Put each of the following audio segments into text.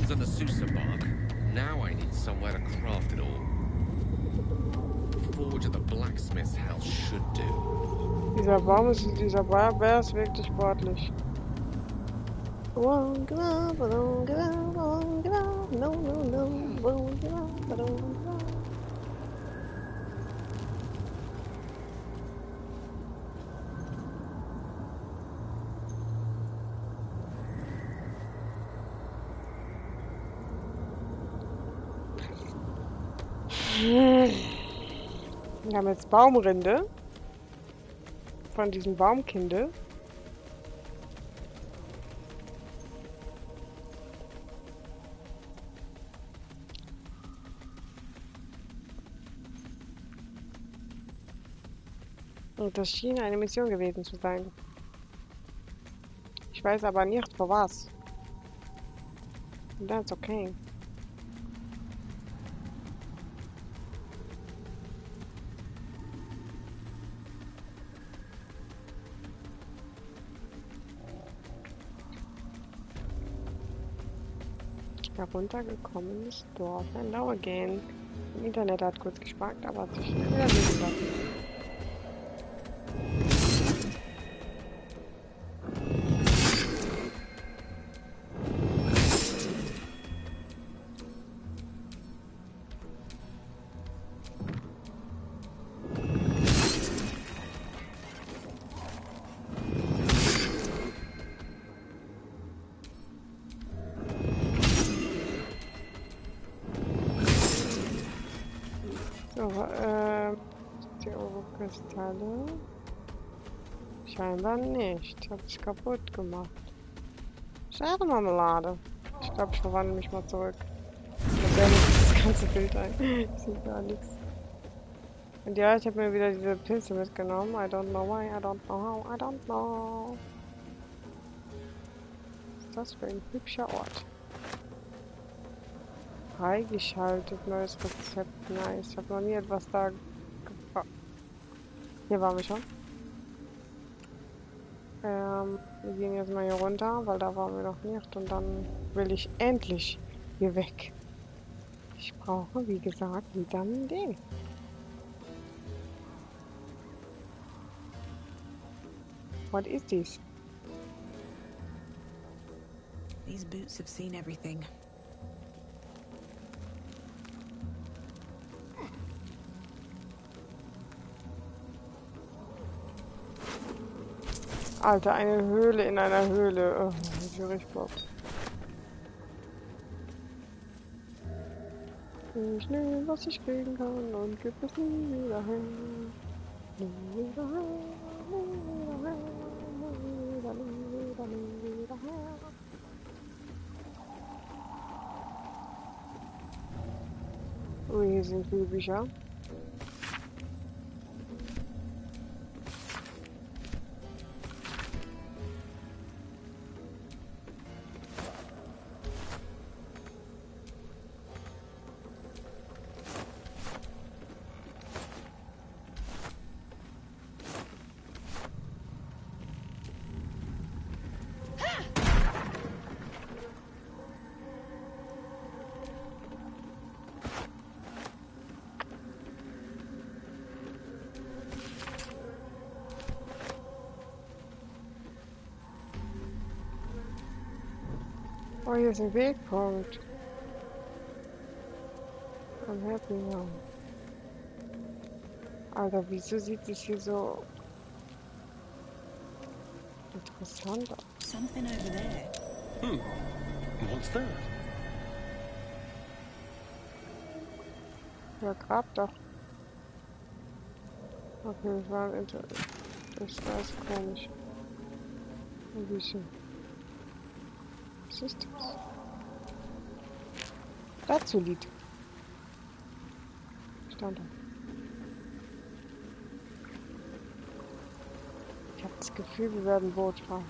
hands on the Susa bark. Now I need somewhere to craft it all. Forge at the blacksmith's house should do. Dieser Baum ist, dieser Bär ist wirklich sportlich. Won't give up, won't give up, won't give up, no, no, no, won't give up, won't give up. Wir haben jetzt Baumrinde von diesem Baumkinde. Und das schien eine Mission gewesen zu sein. Ich weiß aber nicht, für was. That's okay. Heruntergekommenes Dorf. Hello again. Im Internet hat kurz gespackt, aber hat sich schnell wieder lösen lassen. So, die Eurokristalle. Scheinbar nicht. Hat sich kaputt gemacht. Schade Marmelade. Ich glaube, ich verwandle mich mal zurück. Ich blende das ganze Bild ein. Ich sehe gar nichts. Und ja, ich habe mir wieder diese Pilze mitgenommen. I don't know why, I don't know how, I don't know. Was ist das für ein hübscher Ort? Freigeschaltet, neues Rezept, nice. Ich habe noch nie etwas da Hier waren wir schon. Wir gehen jetzt mal hier runter, weil da waren wir noch nicht. Und dann will ich endlich hier weg. Ich brauche, wie gesagt, wieder ein Ding. What is this? These boots have seen everything. Alter, eine Höhle in einer Höhle. Oh, ich hab richtig Bock. Ich nehme, was ich kriegen kann und gib es nie wieder hin. Nie wieder hin, nie wieder hin, nie wieder, nie wieder, nie wieder hin. Oh, hier sind viele Bücher. Oh, hier ist ein Wegpunkt. I'm happy now. Alter, wieso sieht es hier so interessant aus? Something over there. What's that? Ja, grab doch. Okay, das war das war komisch. Ein bisschen. Was ist das? Dazu Lied. Stand da. Ich habe das Gefühl, wir werden Boot fahren.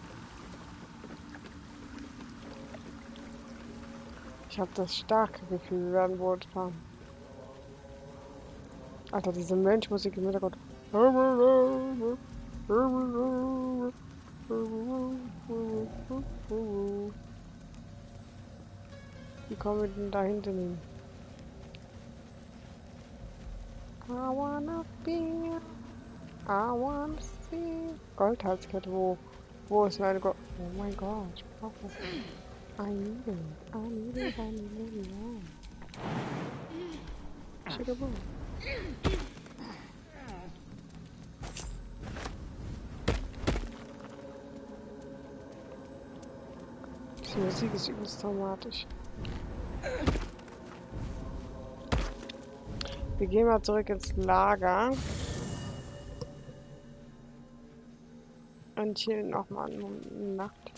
Ich habe das starke Gefühl, wir werden Boot fahren. Alter, diese Mönchmusik im Hintergrund. kommen wir denn da hinten hin? I wanna see. Goldhalskette, wo ist meine Gold? Oh mein Gott, ich brauche das. I need it. Schickaboo. Die Musik ist übelst traumatisch. Wir gehen mal zurück ins Lager. Und chillen nochmal eine Nacht.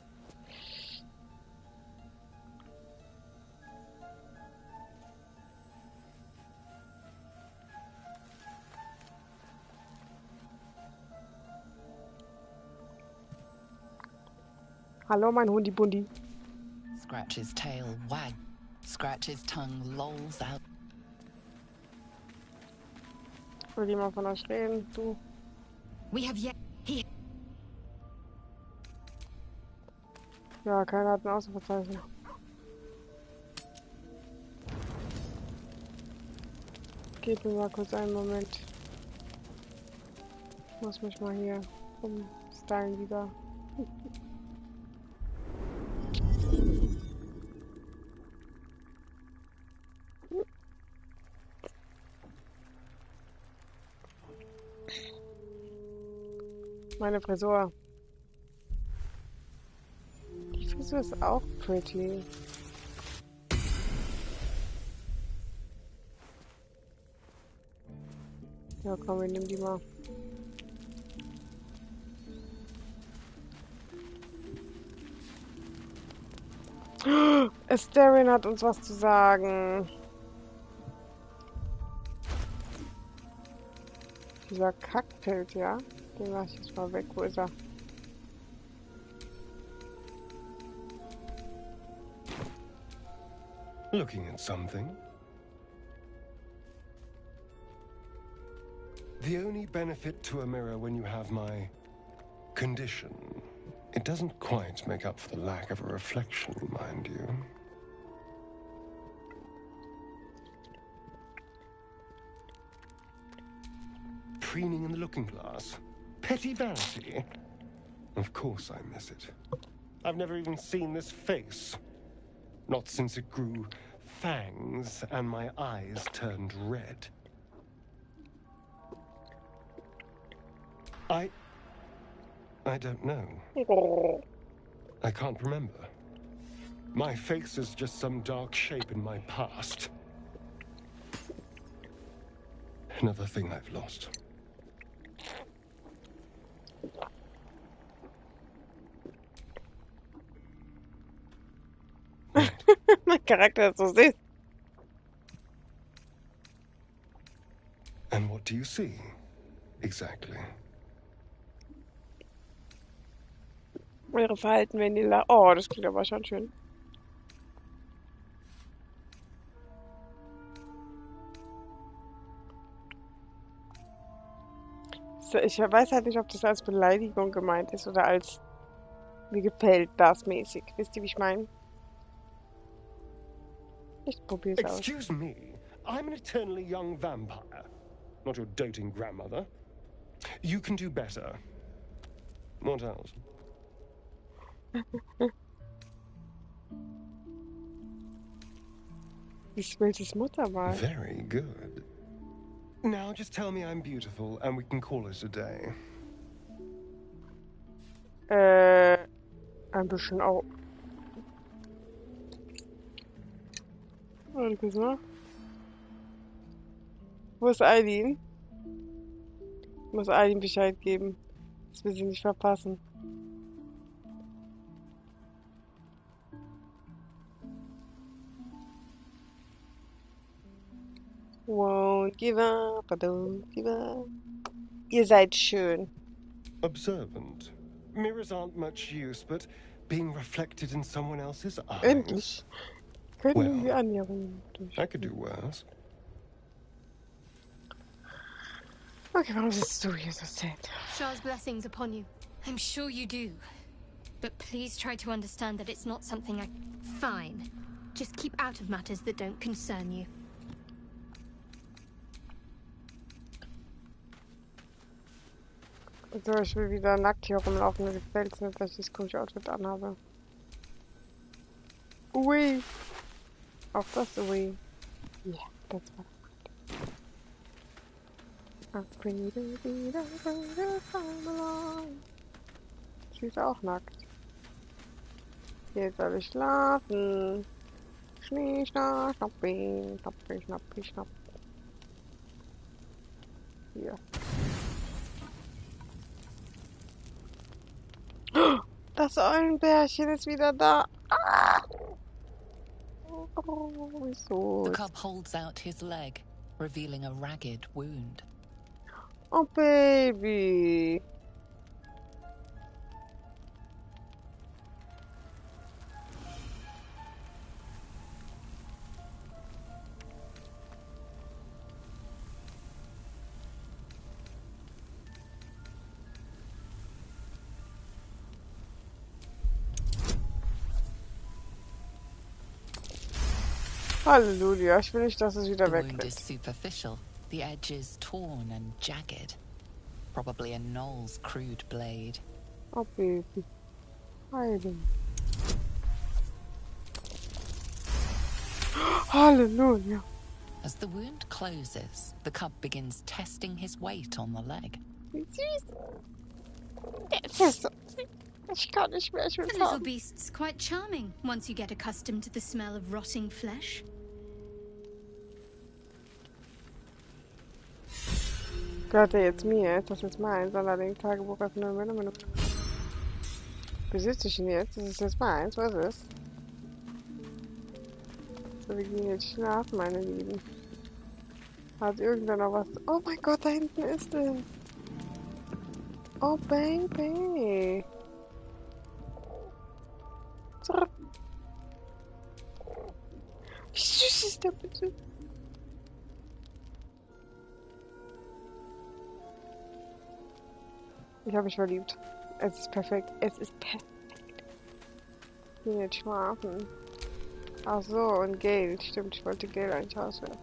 Hallo, mein Hundi-Bundi. Scratch his tail, wag. Scratch his tongue, lolls out. Will jemand von euch reden? Du? We have yet. He. Ja, keiner hat ein Ausrufezeichen. Gebt mir mal kurz einen Moment. Ich muss mich mal hier umstylen wieder. Meine Frisur. Die Frisur ist auch pretty. Ja, komm, wir nehmen die mal. Asterion hat uns was zu sagen. Dieser Kackpilz, ja? Den mach ich jetzt mal weg. Wo ist er? Looking at something? The only benefit to a mirror when you have my condition, it doesn't quite make up for the lack of a reflection, mind you. Preening in the looking glass. Petty vanity. Of course I miss it. I've never even seen this face. Not since it grew fangs and my eyes turned red. I don't know. I can't remember. My face is just some dark shape in my past. Another thing I've lost. Mein Charakter ist so süß. And what do you see? Exactly. Ihre Verhalten, wenn die Oh, das klingt aber schon schön. Ich weiß halt nicht, ob das als Beleidigung gemeint ist oder als mir gefällt das mäßig. Wisst ihr, wie ich meine? Ich probier's aus. Excuse me, I'm an eternally young vampire, not your doting grandmother. You can do better. What else? Ich will das Muttermal. Very good. Now just tell me I'm beautiful and we can call it a day. Ein bisschen auch. Warte kurz mal. Wo ist Eileen? Ich muss Eileen Bescheid geben, dass wir sie nicht verpassen. Won't give up, I don't give up. Ihr seid schön. Observant. Mirrors aren't much use, but being reflected in someone else's eyes. Endlich können Well, wir Annäherungen durch. I could do worse. Okay, warum sitzt du hier so sad? Shah's blessings upon you. I'm sure you do. But please try to understand that it's not something I... Fine. Just keep out of matters that don't concern you. So, ich will wieder nackt hier rumlaufen. Mir gefällt es nicht, dass ich das komische Outfit anhabe. Ui. Auch das ui. Ja, das war Sie ist auch nackt. Jetzt soll ich schlafen. Schnee, schnapp, schnappi, schnappi, schnappi, schnapp. Hier. Das Eulenbärchen ist wieder da. Ah! Oh, wieso? The cub holds out his leg, revealing a ragged wound. Oh, Baby. Halleluja, ich will nicht, dass es wieder The weg wound is ist. superficial, the edges torn and jagged. Probably a gnoll's crude blade. Oh, Baby. Heilung. Halleluja. As the wound closes, the cub begins testing his weight on the leg. Wie süß. Es ist so süß. Ich kann nicht mehr, ich will The little haben. beast's quite charming once you get accustomed to the smell of rotting flesh. Gehört er jetzt mir? Ist das jetzt meins? Allerdings Tagebuch auf 0 Minuten. Besitze ich ihn jetzt? Ist es jetzt meins? Was ist es? So, wir gehen jetzt schlafen, meine Lieben. Hat irgendwer noch was? Oh mein Gott, da hinten ist er. Oh, Baby. Zurück. Wie süß ist der bitte? Ich habe mich verliebt. Es ist perfekt. Es ist perfekt. Ich will jetzt schlafen. Ach so, und Geld. Stimmt, ich wollte Geld eigentlich auswerfen.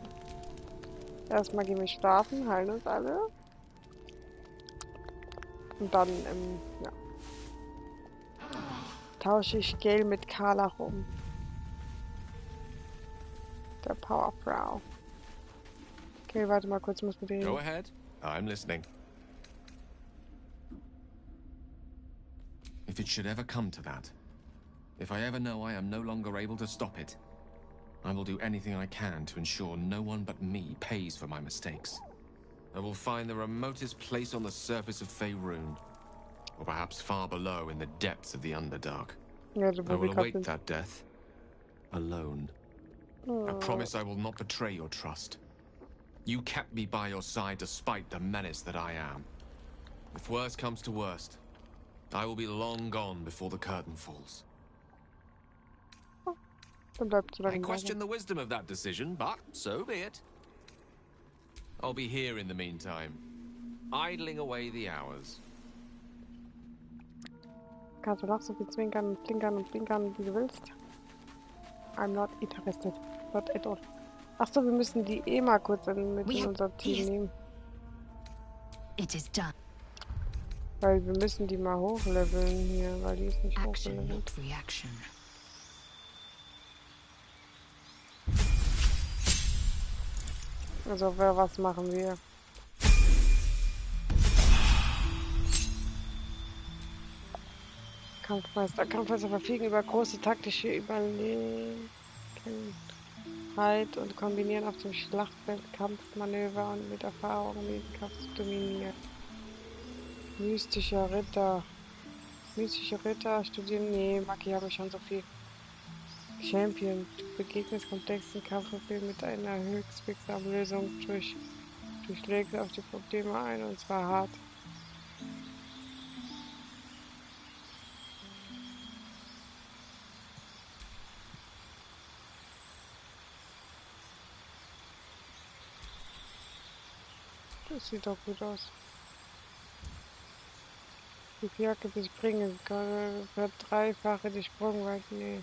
Erstmal gehen wir schlafen, heilen uns alle. Und dann, ja. Tausche ich Geld mit Carla rum. Der Powerfrau. Okay, warte mal kurz, ich muss mit Go reden. ahead. I'm listening. If it should ever come to that, if I ever know I am no longer able to stop it, I will do anything I can to ensure no one but me pays for my mistakes. I will find the remotest place on the surface of Faerun, or perhaps far below in the depths of the Underdark. Ja, du I will await Publikum. that death, alone. I promise I will not betray your trust. You kept me by your side despite the menace that I am. If worst comes to worst, I will be long gone before the curtain falls. Dann bleibt so I lange question the wisdom of that decision, but so be it. I'll be here in the meantime, idling away the hours. Kannst du noch so viel zwinkern, klinkern und blinkern, wie du willst. I'm not interested. Not at all. Achso, wir müssen die eh mal kurz mit in unser Team nehmen. It is done. Weil wir müssen die mal hochleveln hier, weil die ist nicht Action, hochgelevelt. not reaction. Also was machen wir? Kampfmeister verfügen über große taktische Überlegenheit und kombinieren auf dem Schlachtfeld Kampfmanöver und mit Erfahrung den Kampf zu dominieren. Mystischer Ritter. Mystische Ritter studieren. Nee, Maki habe ich schon so viel. Champion. Du begegnest komplexen Kampfbefehlen mit einer höchst wirksamen Lösung. Durchschlägst auf die Probleme ein und zwar hart. Das sieht doch gut aus. Die Jacke bis bringen, verdreifache die Sprungweite. Nee.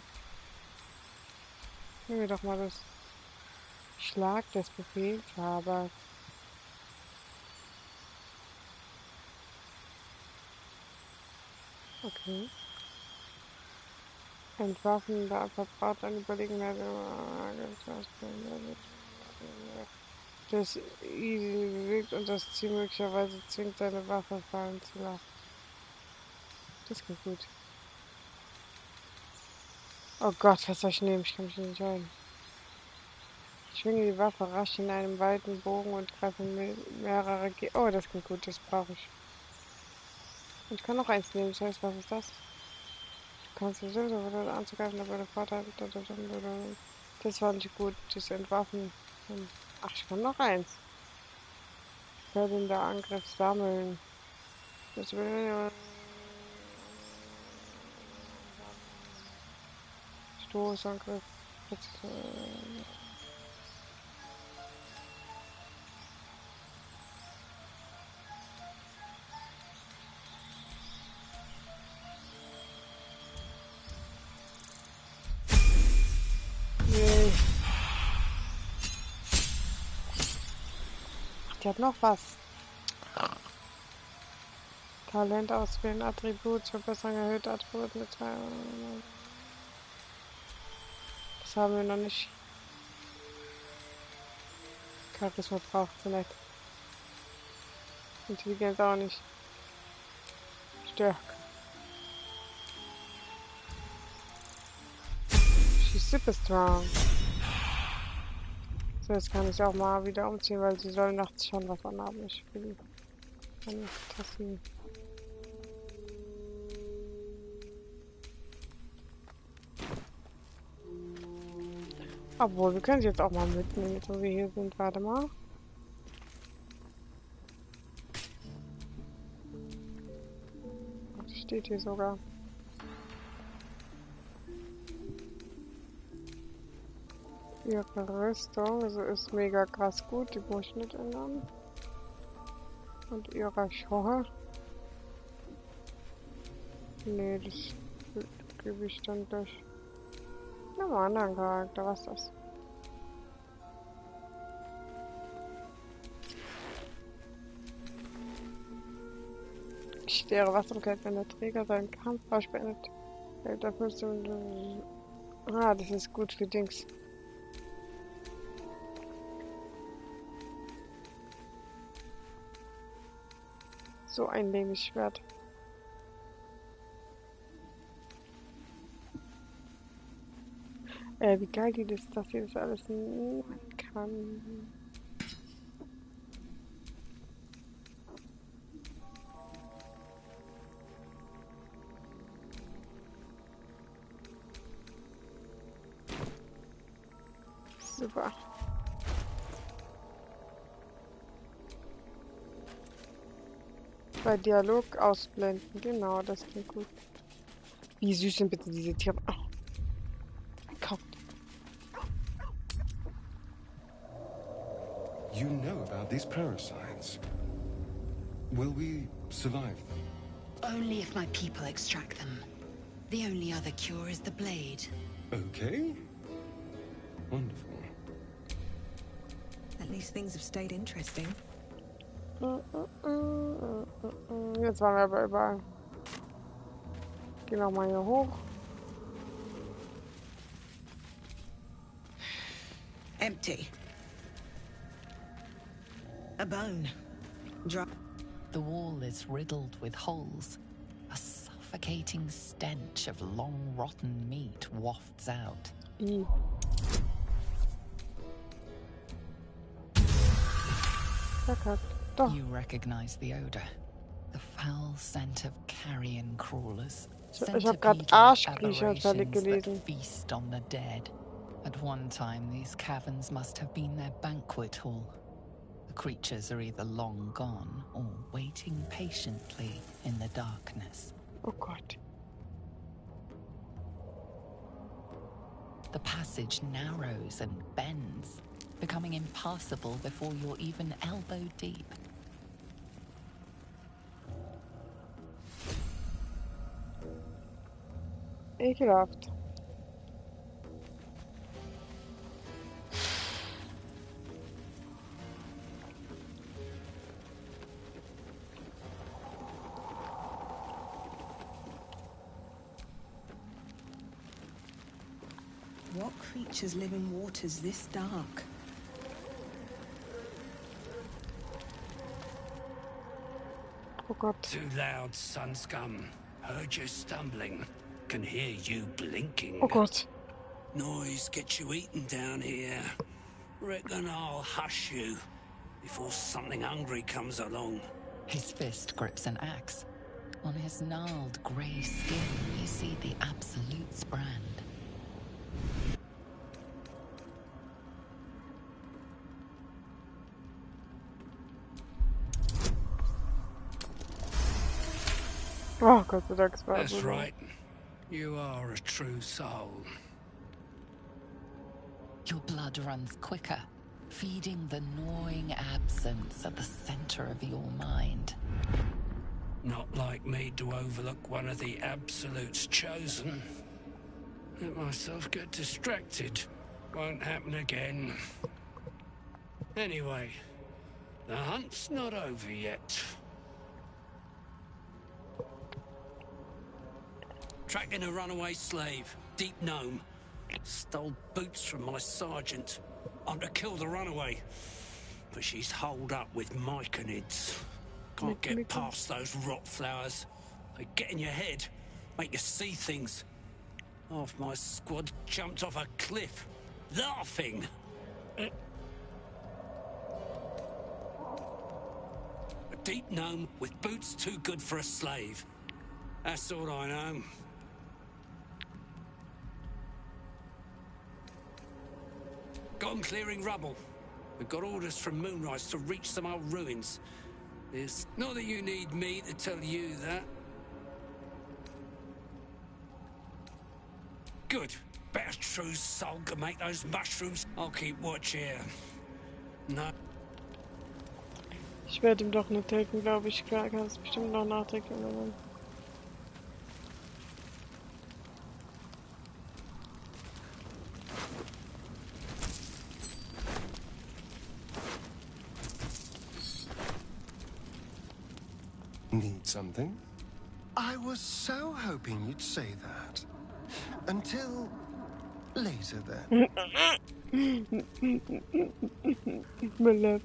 Nehmen wir doch mal das Schlag des Befehlshabers. Okay. Entwaffnen, da verbraucht eine Überlegenheit. Das easy bewegt und das Ziel möglicherweise zwingt, seine Waffe fallen zu lassen. Das klingt gut. Oh Gott, was soll ich nehmen? Ich kann mich nicht entscheiden. Ich schwinge die Waffe rasch in einem weiten Bogen und greife mehrere Oh, das klingt gut, das brauche ich. Und ich kann noch eins nehmen, das heißt, was ist das? Du kannst versuchen, oder anzugreifen, aber der Vorteil. Das fand ich gut, das Entwaffen. Ach, ich kann noch eins. Fällender Angriff sammeln. Das will. Stoßangriff. Nee. Ach, die hat noch was. Talent auswählen, Attribut, verbessern, erhöht Attribut mit 2. Das haben wir noch nicht. Charisma braucht sie nicht. Intelligenz auch nicht. Stärke. She's super strong. So, jetzt kann ich auch mal wieder umziehen, weil sie soll nachts schon was anhaben. Ich will keine Tassen. Obwohl, wir können sie jetzt auch mal mitnehmen, jetzt wo wir hier sind. Warte mal. Das steht hier sogar. Ihre Rüstung, also ist mega krass gut, die muss ich nicht ändern. Und ihre Schorre. Nee, das gebe ich dann durch. Einem anderen Charakter, was ist das? Schwere Wachsamkeit, wenn der Träger seinen Kampf beendet. Hält er 15 Minuten. Ah, das ist gut für Dings. So ein lehmes Schwert. Wie geil die das, dass sie das alles nehmen kann. Super. Bei Dialog ausblenden, genau, das klingt gut. Wie süß sind bitte diese Tiere? Oh, Gott. You know about these parasites. Will we survive them? Only if my people extract them. The only other cure is the blade. Okay. Wonderful. At least things have stayed interesting. Jetzt waren wir aber überall. Gehen wir mal hier hoch. Empty. A bone. Dry. The wall is riddled with holes. A suffocating stench of long rotten meat wafts out. Doch. You recognize the odor. The foul scent of carrion crawlers. Ich habe gerade Centipedal Arschkriecher aberrations gelesen. that feast on the dead. At one time, these caverns must have been their banquet hall. The creatures are either long gone or waiting patiently in the darkness. Oh Gott. The passage narrows and bends, becoming impassable before you're even elbow deep. Ekelhaft. What creatures live in waters this dark? Oh Gott. Too loud, sun scum. Heard you stumbling. Can hear you blinking. Oh Gott. Noise gets you eaten down here. Reckon I'll hush you before something hungry comes along. His fist grips an axe. On his gnarled grey skin, you see the Absolute's brand. Oh Gott sei Dank, es war That's so. right. You are a true soul. Your blood runs quicker, feeding the gnawing absence at the center of your mind. Not like me to overlook one of the Absolute's chosen. Let myself get distracted. Won't happen again. Anyway, the hunt's not over yet. Tracking a runaway slave, deep gnome. Stole boots from my sergeant. I'm to kill the runaway. But she's holed up with myconids. Can't get past those rot flowers. They get in your head, make you see things. Half my squad jumped off a cliff, laughing. A deep gnome with boots too good for a slave. That's all I know. Got 'em clearing rubble. We've got orders from Moonrise to reach some old ruins. It's not that you need me to tell you that. Good. Better true soul can make those mushrooms. I'll keep watch here. No. Ich werde ihm doch nicht helfen, glaube ich. Klar, kann es bestimmt noch nachträglich. Need something? I was so hoping you'd say that. Until later then. Müller.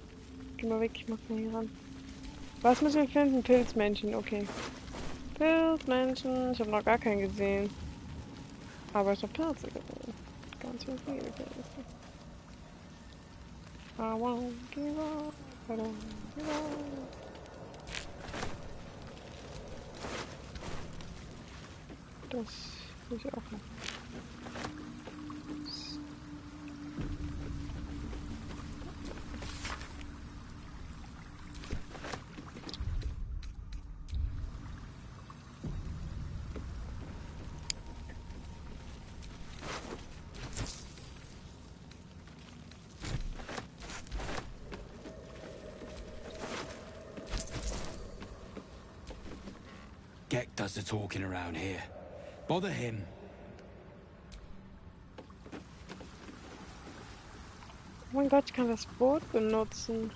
Geh mal weg, ich mach mal hier ran. Was müssen wir finden? Pilzmännchen, okay. Pilzmännchen, ich habe noch gar keinen gesehen. Aber ich habe Pilze gesehen. Ganz viele Pilze. I won't give up, I don't give up. Das will ich auch noch. Gek does the talking around here. Bother him. Oh mein Gott, ich kann das Boot benutzen.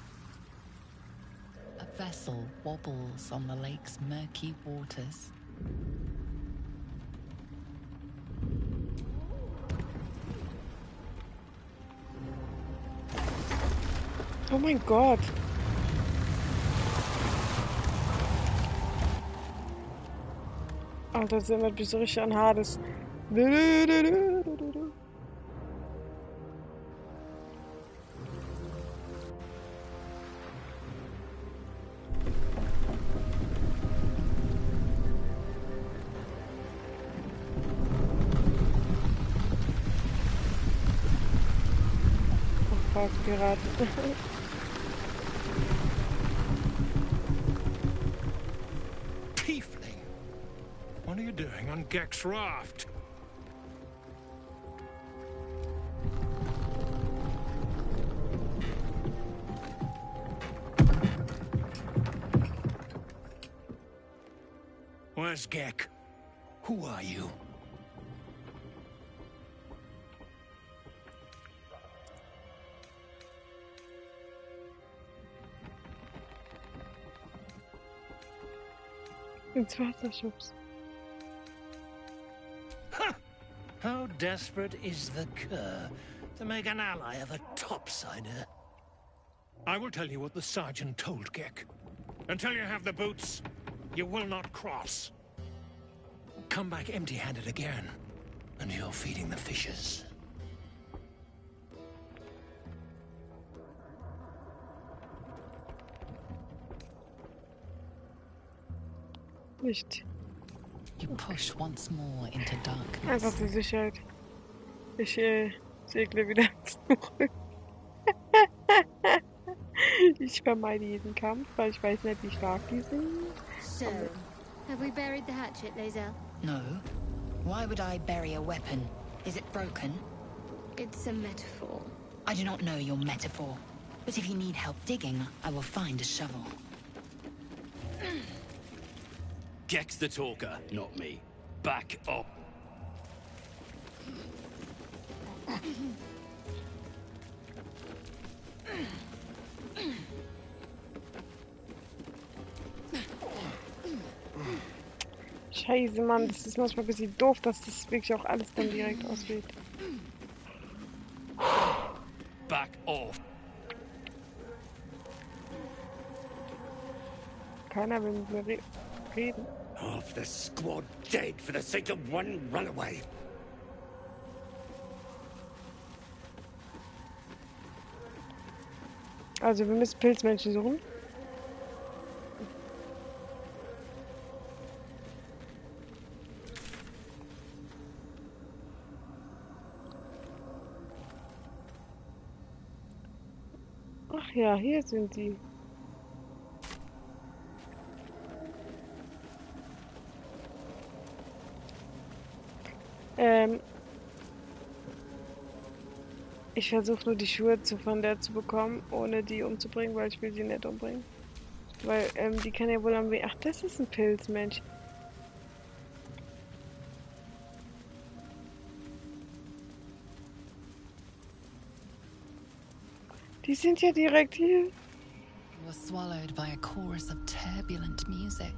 A vessel wobbles on the lake's murky waters. Oh mein Gott. Alter, das erinnert mich so richtig an Hades. Oh fuck, Piraten. Tiefling! What are you doing on Gek's raft? Where's Gek? Who are you? Ins Wasser schubst. How desperate is the cur to make an ally of a topsider? I will tell you what the sergeant told Gek. Until you have the boots, you will not cross. Come back empty-handed again, and you're feeding the fishes. Nicht. You push once more into darkness. Einfach zur Sicherheit. Ich segle wieder zurück. Ich vermeide jeden Kampf, weil ich weiß nicht, wie stark die sind. So, have we buried the hatchet, Lae'zel? No. Why would I bury a weapon? Is it broken? It's a metaphor. I do not know your metaphor. But if you need help digging, I will find a shovel. Gek's the talker, not me. Back up. Scheiße, Mann, das ist manchmal ein bisschen doof, dass das wirklich auch alles dann direkt ausgeht. Back off. Keiner will mit mir reden. Half the squad dead for the sake of one runaway. Also, wir müssen Pilzmenschen suchen. Ach ja, hier sind sie. Ich versuche nur die Schuhe von der zu bekommen, ohne die umzubringen, weil ich will sie nicht umbringen. Weil, die kann ja wohl am Weg. Ach, das ist ein Pilzmensch. Die sind ja direkt hier. You were swallowed by a chorus of turbulent music.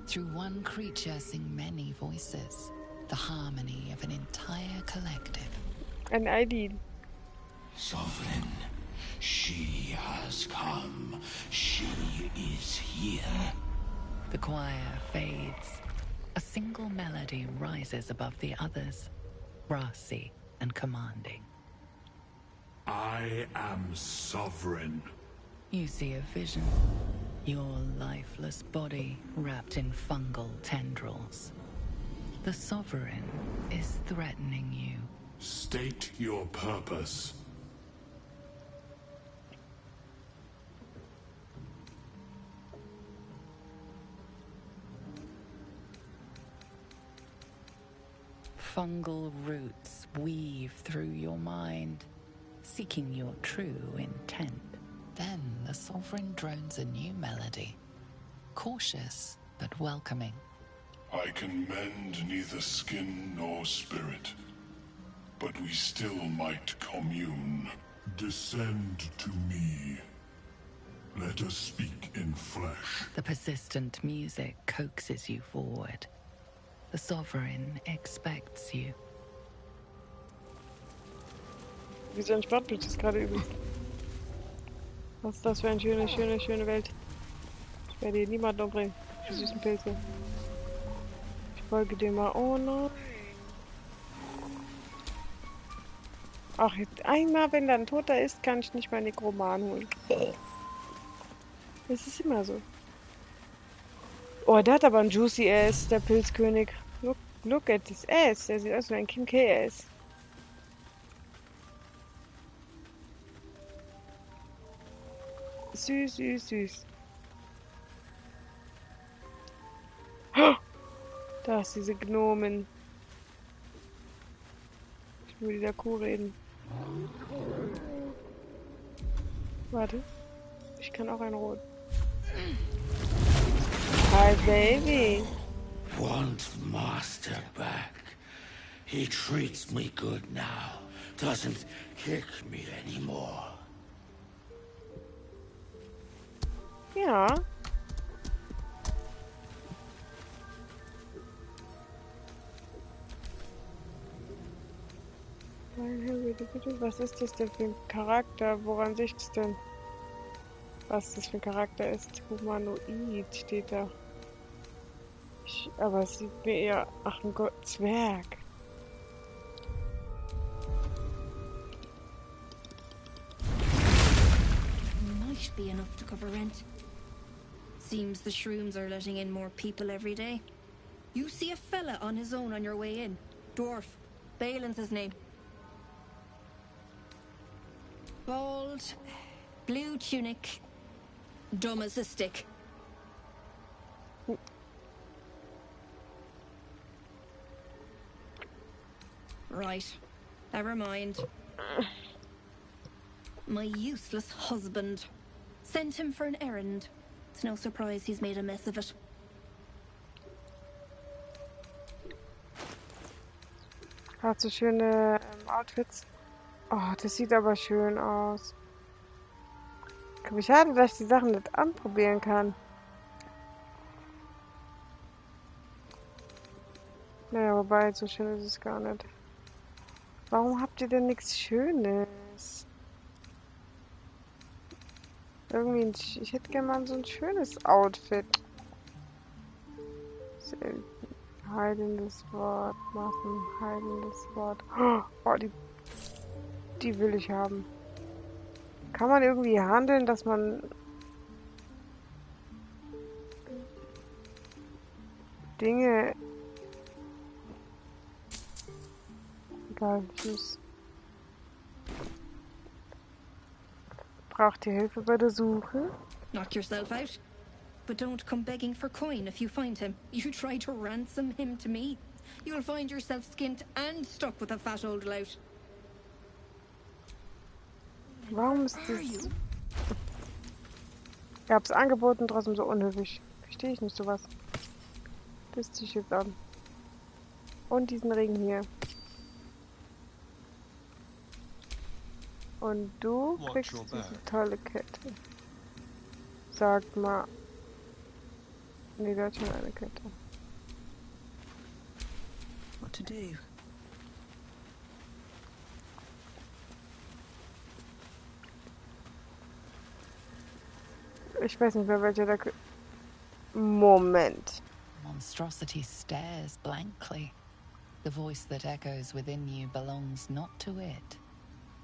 Through one creature sing many voices. The harmony of an entire collective. Ein ID. Sovereign, she has come. She is here. The choir fades. A single melody rises above the others, brassy and commanding. I am sovereign. You see a vision. Your lifeless body wrapped in fungal tendrils. The Sovereign is threatening you. State your purpose. Fungal roots weave through your mind, seeking your true intent. Then the Sovereign drones a new melody, cautious but welcoming. I can mend neither skin nor spirit, but we still might commune. Descend to me. Let us speak in flesh. The persistent music coaxes you forward. The Sovereign expects you. Wieso entspannt mich das gerade übel? Was ist das für eine schöne Welt? Ich werde hier niemanden umbringen. Die süßen Pilze. Ich folge dir mal. Oh nein. Ach, jetzt einmal, wenn da ein Toter ist, kann ich nicht mal Nekroman holen. Das ist immer so. Oh, der hat aber ein Juicy Ass, der Pilzkönig. Look at this ass. Der sieht aus wie ein Kim K-Ass. Süß, süß, süß. Oh, da ist diese Gnomen. Ich will mit der Kuh reden. Warte. Ich kann auch ein Rot. Hi, baby. Want master back. He treats me good now. Doesn't kick me anymore. Ja. Mein Herr, bitte, bitte. Was ist das denn für ein Charakter? Woran liegt's denn? Was das für ein Charakter ist? Humanoid steht da. Aber es sieht mir eher... Ach, ein Gott, Zwerg. Might be enough to cover rent. Seems the shrooms are letting in more people every day. You see a fella on his own on your way in. Dwarf. Balin's his name. Bald, blue tunic, dumb as a stick. Right, never mind. My useless husband. Sent him for an errand. It's no surprise he's made a mess of it. Hat so schöne Outfits. Oh, das sieht aber schön aus. Wie schade, dass ich die Sachen nicht anprobieren kann. Naja, wobei, so schön ist es gar nicht. Warum habt ihr denn nichts Schönes? Irgendwie, ich hätte gerne mal so ein schönes Outfit. Selten. Heilendes Wort, Massen, heilendes Wort. Oh, die will ich haben. Kann man irgendwie handeln, dass man Dinge... Egal, ich muss... Braucht ihr Hilfe bei der Suche? Knock yourself out. But don't come begging for coin if you find him. You try to ransom him to me. You'll find yourself skint and stuck with a fat old lout. Warum ist das... Ich hab's angeboten, trotzdem so unhöflich. Verstehe ich nicht sowas. Das ziehe ich jetzt an. Und diesen Ring hier. Und du kriegst diese tolle Kette. Sag mal. Nee, der hat schon eine Kette. What to do? Ich weiß nicht mehr, welcher der... Moment. Monstrosity stares blankly. The voice that echoes within you belongs not to it,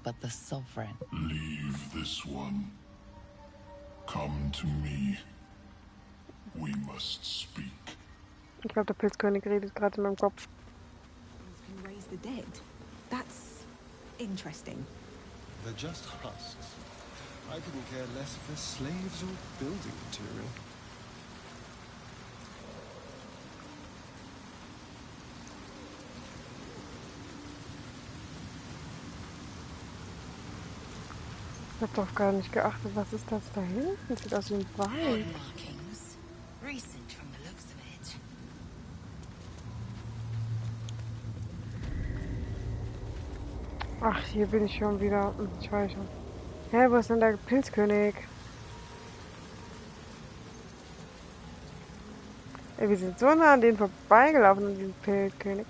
but the sovereign. Leave this one. Come to me. We must speak. Ich glaube, der Pilzkönig redet gerade in meinem Kopf. Can raise the dead. That's interesting. They're just husks. I couldn't care less if they're slaves or building material. Ich hab doch gar nicht geachtet, was ist das da hinten? Sieht aus wie ein Wald. Markings. Recent from the looks of it. Ach, hier bin ich schon wieder. Ich weiß schon. Hä, wo ist denn der Pilzkönig? Ey, wir sind so nah an denen vorbeigelaufen, an diesem Pilzkönig.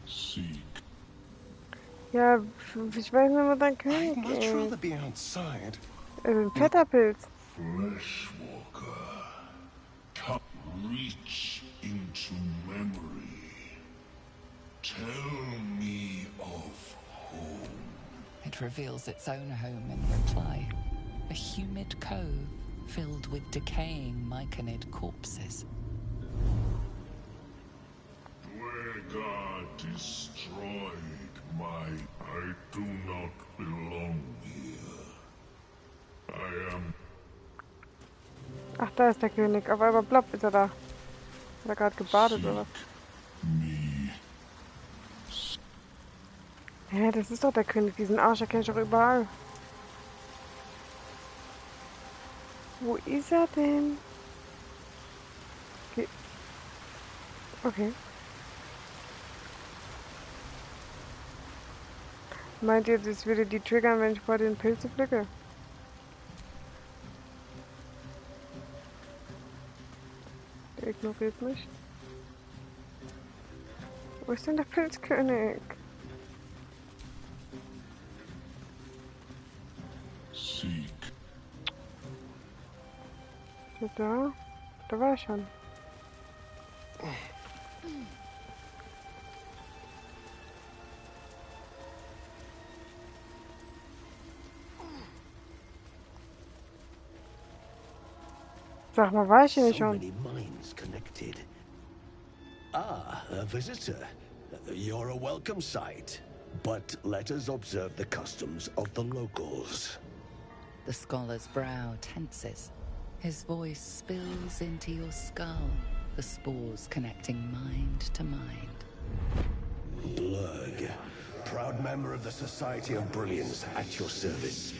Seek. Ja, ich weiß nicht, wo dein König I'd much ist. rather be outside. Ein fetter Pilz. Fleshwalker. Reach into memory. Tell me of home. It reveals its own home in reply. A humid cove filled with decaying myconid corpses. Where God destroyed my... I do not belong here. I am... Ach, da ist der König. Auf einmal plopp ist er da. Hat er gerade gebadet oder was? me. Hä, das ist doch der König. Diesen Arsch erkenne ich doch überall. Wo ist er denn? Okay. Meint ihr, das würde die triggern, wenn ich vor den Pilze blicke? ignoriert mich. Wo ist denn der Pilzkönig? Seek. Da? Da war ich schon. Sag mal, war ich hier nicht So schon? many minds connected. Ah, a visitor. You're a welcome sight. But let us observe the customs of the locals. The scholar's brow tenses. His voice spills into your skull, the spores connecting mind to mind. Blurg, proud member of the Society of Brilliance, at your service.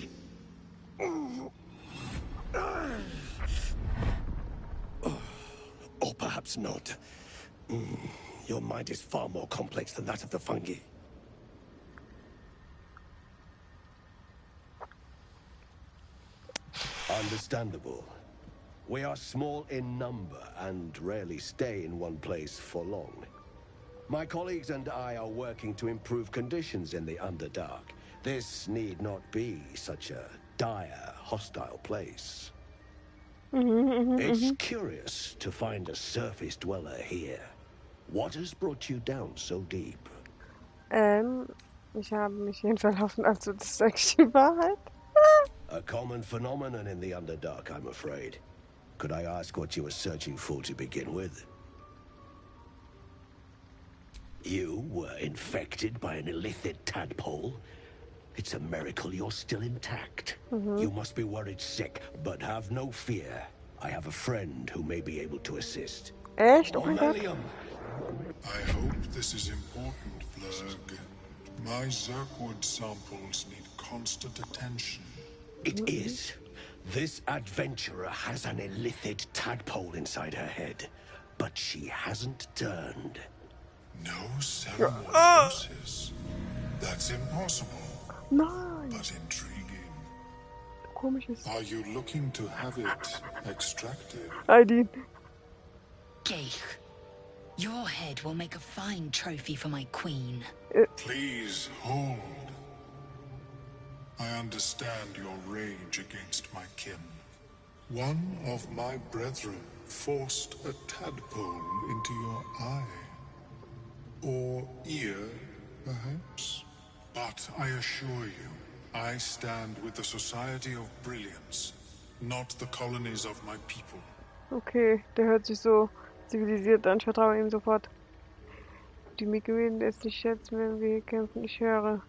Or perhaps not. Your mind is far more complex than that of the fungi. Understandable. We are small in number and rarely stay in one place for long. My colleagues and I are working to improve conditions in the Underdark. This need not be such a dire, hostile place. It's curious to find a surface dweller here. What has brought you down so deep? Ich habe mich jeden verlaufen, also das ist eigentlich die Wahrheit. A common phenomenon in the Underdark, I'm afraid. Could I ask what you were searching for to begin with? You were infected by an illithid tadpole? It's a miracle you're still intact. You must be worried sick, but have no fear. I have a friend who may be able to assist. Echt? Oh mein Gott. Ormelium. I hope this is important, Blurg. My Zerkwood samples need constant attention. It is. This adventurer has an illithid tadpole inside her head, but she hasn't turned. No ceremonies. That's impossible, Nein. but intriguing. Komisches. Are you looking to have it extracted? Aidin. Geich, your head will make a fine trophy for my queen. Please hold. I understand your rage against my kin. One of my brethren forced a tadpole into your eye. Or ear, perhaps? But I assure you, I stand with the Society of Brilliance, not the colonies of my people. Okay, der hört sich so zivilisiert an. Ich vertraue ihm sofort. Die Miguel ist nicht schätzen, wenn wir hier kämpfen. Ich höre.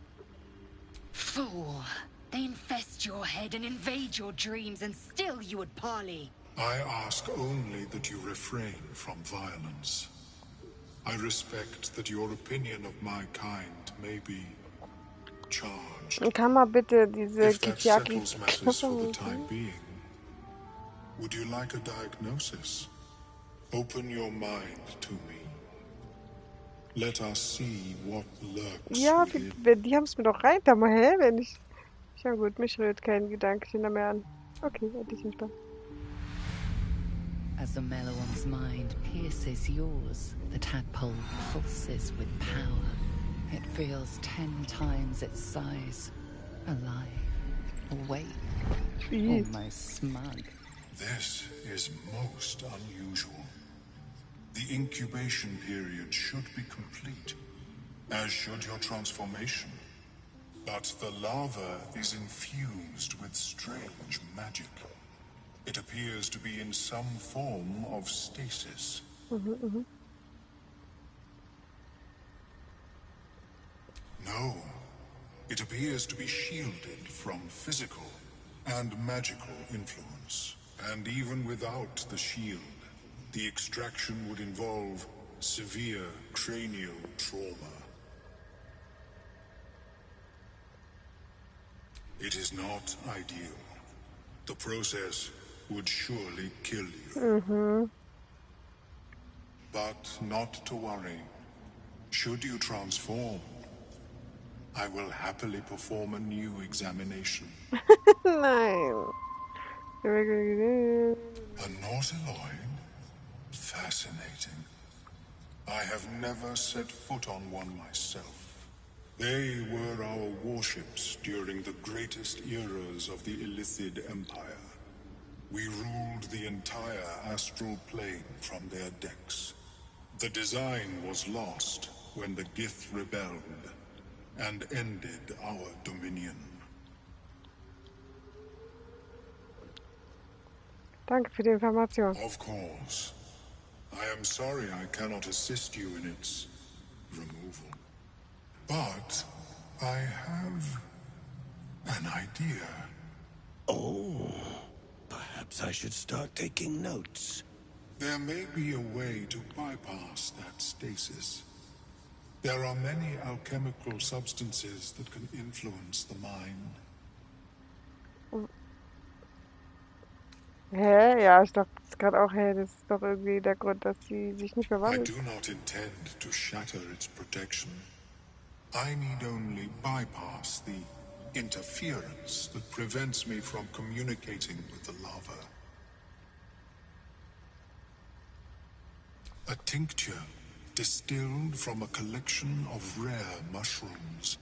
Fool! They infest your head and invade your dreams, and still you would parley. I ask only that you refrain from violence. I respect that your opinion of my kind may be charged. Kann man bitte diese If that Kikiaki settles matters for the Knochen time being, would you like a diagnosis? Open your mind to me. Let us see what lurks Ja, within. die haben es mir doch rein, da mal her, wenn ich... Ja gut, mich rührt kein Gedanke mehr an. Okay, hätte ich nicht mehr. As the Meloam's mind pierces yours, the tadpole pulses with power. It feels 10 times its size. Alive, awake, almost smug. This is most unusual. The incubation period should be complete, as should your transformation. But the larva is infused with strange magic. It appears to be in some form of stasis. No, it appears to be shielded from physical and magical influence. And even without the shield, the extraction would involve severe cranial trauma. It is not ideal. The process would surely kill you. But not to worry. Should you transform, I will happily perform a new examination. Nein. A nautiloid? Fascinating. I have never set foot on one myself. They were our warships during the greatest eras of the Illithid Empire. We ruled the entire astral plane from their decks. The design was lost when the Gith rebelled and ended our dominion. Danke für die Information. Of course. I am sorry I cannot assist you in its removal. But I have an idea. Oh, perhaps I should start taking notes. There may be a way to bypass that stasis. There are many alchemical substances that can influence the mind. Hä? Ja, ich dachte gerade auch, hey, das ist doch irgendwie der Grund, dass sie sich nicht I verwandelt. do not intend to shatter its protection. I need only bypass the interference that prevents me from communicating with the lava. A tincture distilled from a collection of rare mushrooms.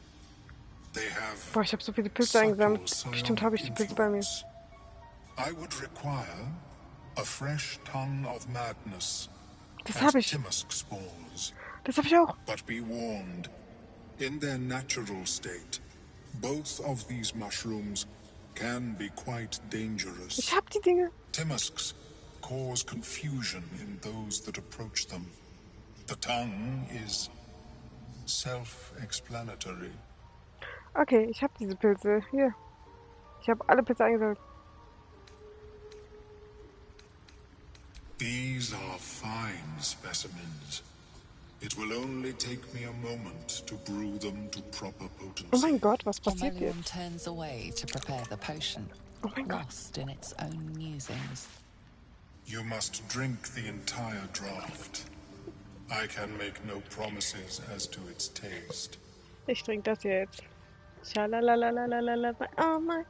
They have Boah, ich habe so viele Pilze eingesammelt. Bestimmt habe ich die Pilze bei mir. I would require a fresh ton of madness Das and habe ich. Timisk spores. Das habe ich auch. But be warned, in their natural state, both of these mushrooms can be quite dangerous. Ich habe die Dinge. Timisks cause confusion in those that approach them. The tongue is self-explanatory. Okay, ich habe diese Pilze. Hier. Ich habe alle Pilze eingesammelt. These are fine specimens. It will only take me a moment to brew them to proper potency. Oh mein Gott, was passiert Ormelion jetzt? turns away to prepare the potion, Oh mein Gott. lost in its own musings. You must drink the entire draft. I can make no promises as to its taste. Ich trinke das jetzt. Schalalalalala. Oh mein.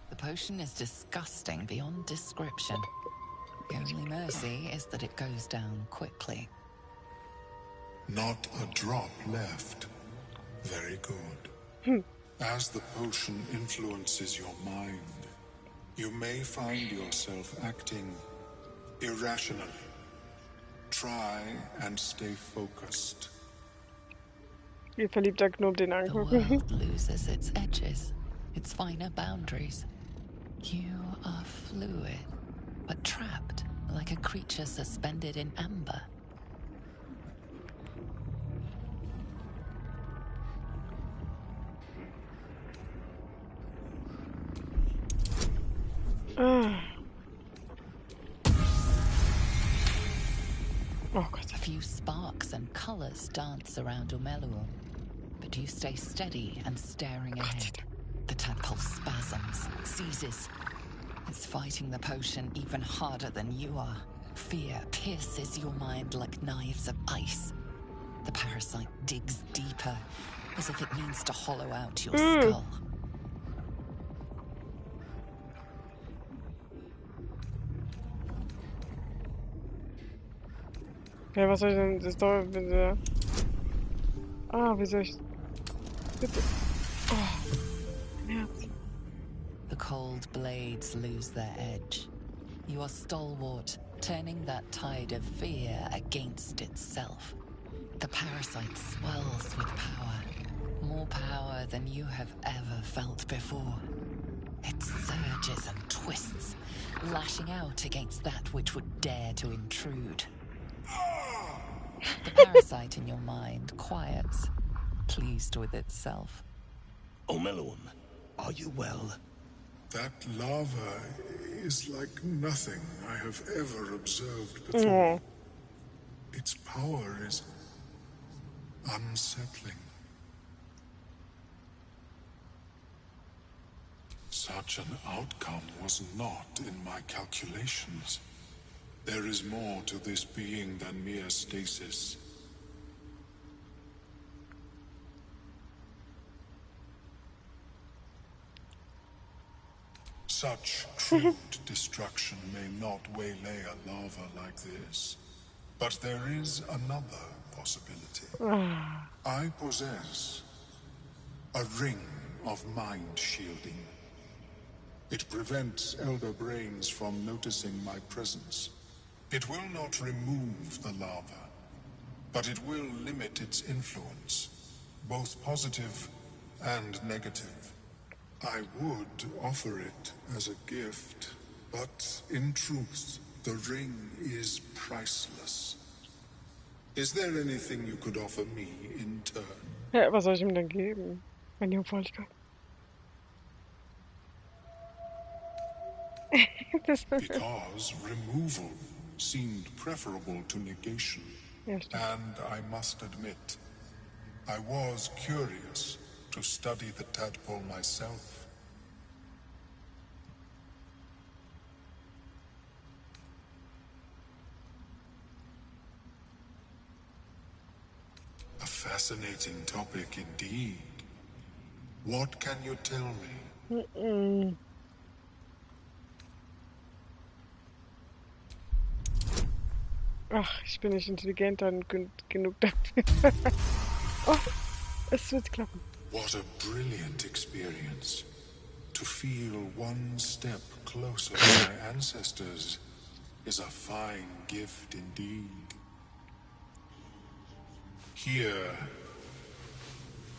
The potion is disgusting beyond description. The only mercy is that it goes down quickly. Not a drop left. Very good. As the potion influences your mind, you may find yourself acting irrationally. Try and stay focused. Wie verliebter Gnome den The angucken. world loses its edges, its finer boundaries. You are fluid, but trapped like a creature suspended in amber. Oh Gott. A few sparks and colors dance around Ormelion, but you stay steady and staring ahead. The tadpole spasms, seizes. It's fighting the potion even harder than you are. Fear pierces your mind like knives of ice. The parasite digs deeper, as if it means to hollow out your skull. Ja, was soll ich denn? Das dauert bitte. Ah, wie soll ich. Bitte. Oh, mein Herz. The cold blades lose their edge. You are stalwart, turning that tide of fear against itself. The parasite swells with power. More power than you have ever felt before. It surges and twists, lashing out against that which would dare to intrude. The parasite in your mind quiets, pleased with itself. Ormelion, are you well? That lava is like nothing I have ever observed before. Its power is unsettling. Such an outcome was not in my calculations. There is more to this being than mere stasis. Such crude destruction may not waylay a lava like this. But there is another possibility. I possess a ring of mind shielding. It prevents elder brains from noticing my presence. It will not remove the lava, but it will limit its influence, both positive and negative. I would offer it as a gift, but in truth, the ring is priceless. Is there anything you could offer me in turn? Ja, was soll ich ihm denn geben? Meine Jungfräulichkeit. Because removal seemed preferable to negation. Ja, stimmt. And I must admit, I was curious to study the tadpole myself. A fascinating topic indeed. What can you tell me? Ach, ich bin nicht intelligenter genug dafür. Oh, es wird klappen. What a brilliant experience. To feel one step closer to my ancestors is a fine gift indeed. Here,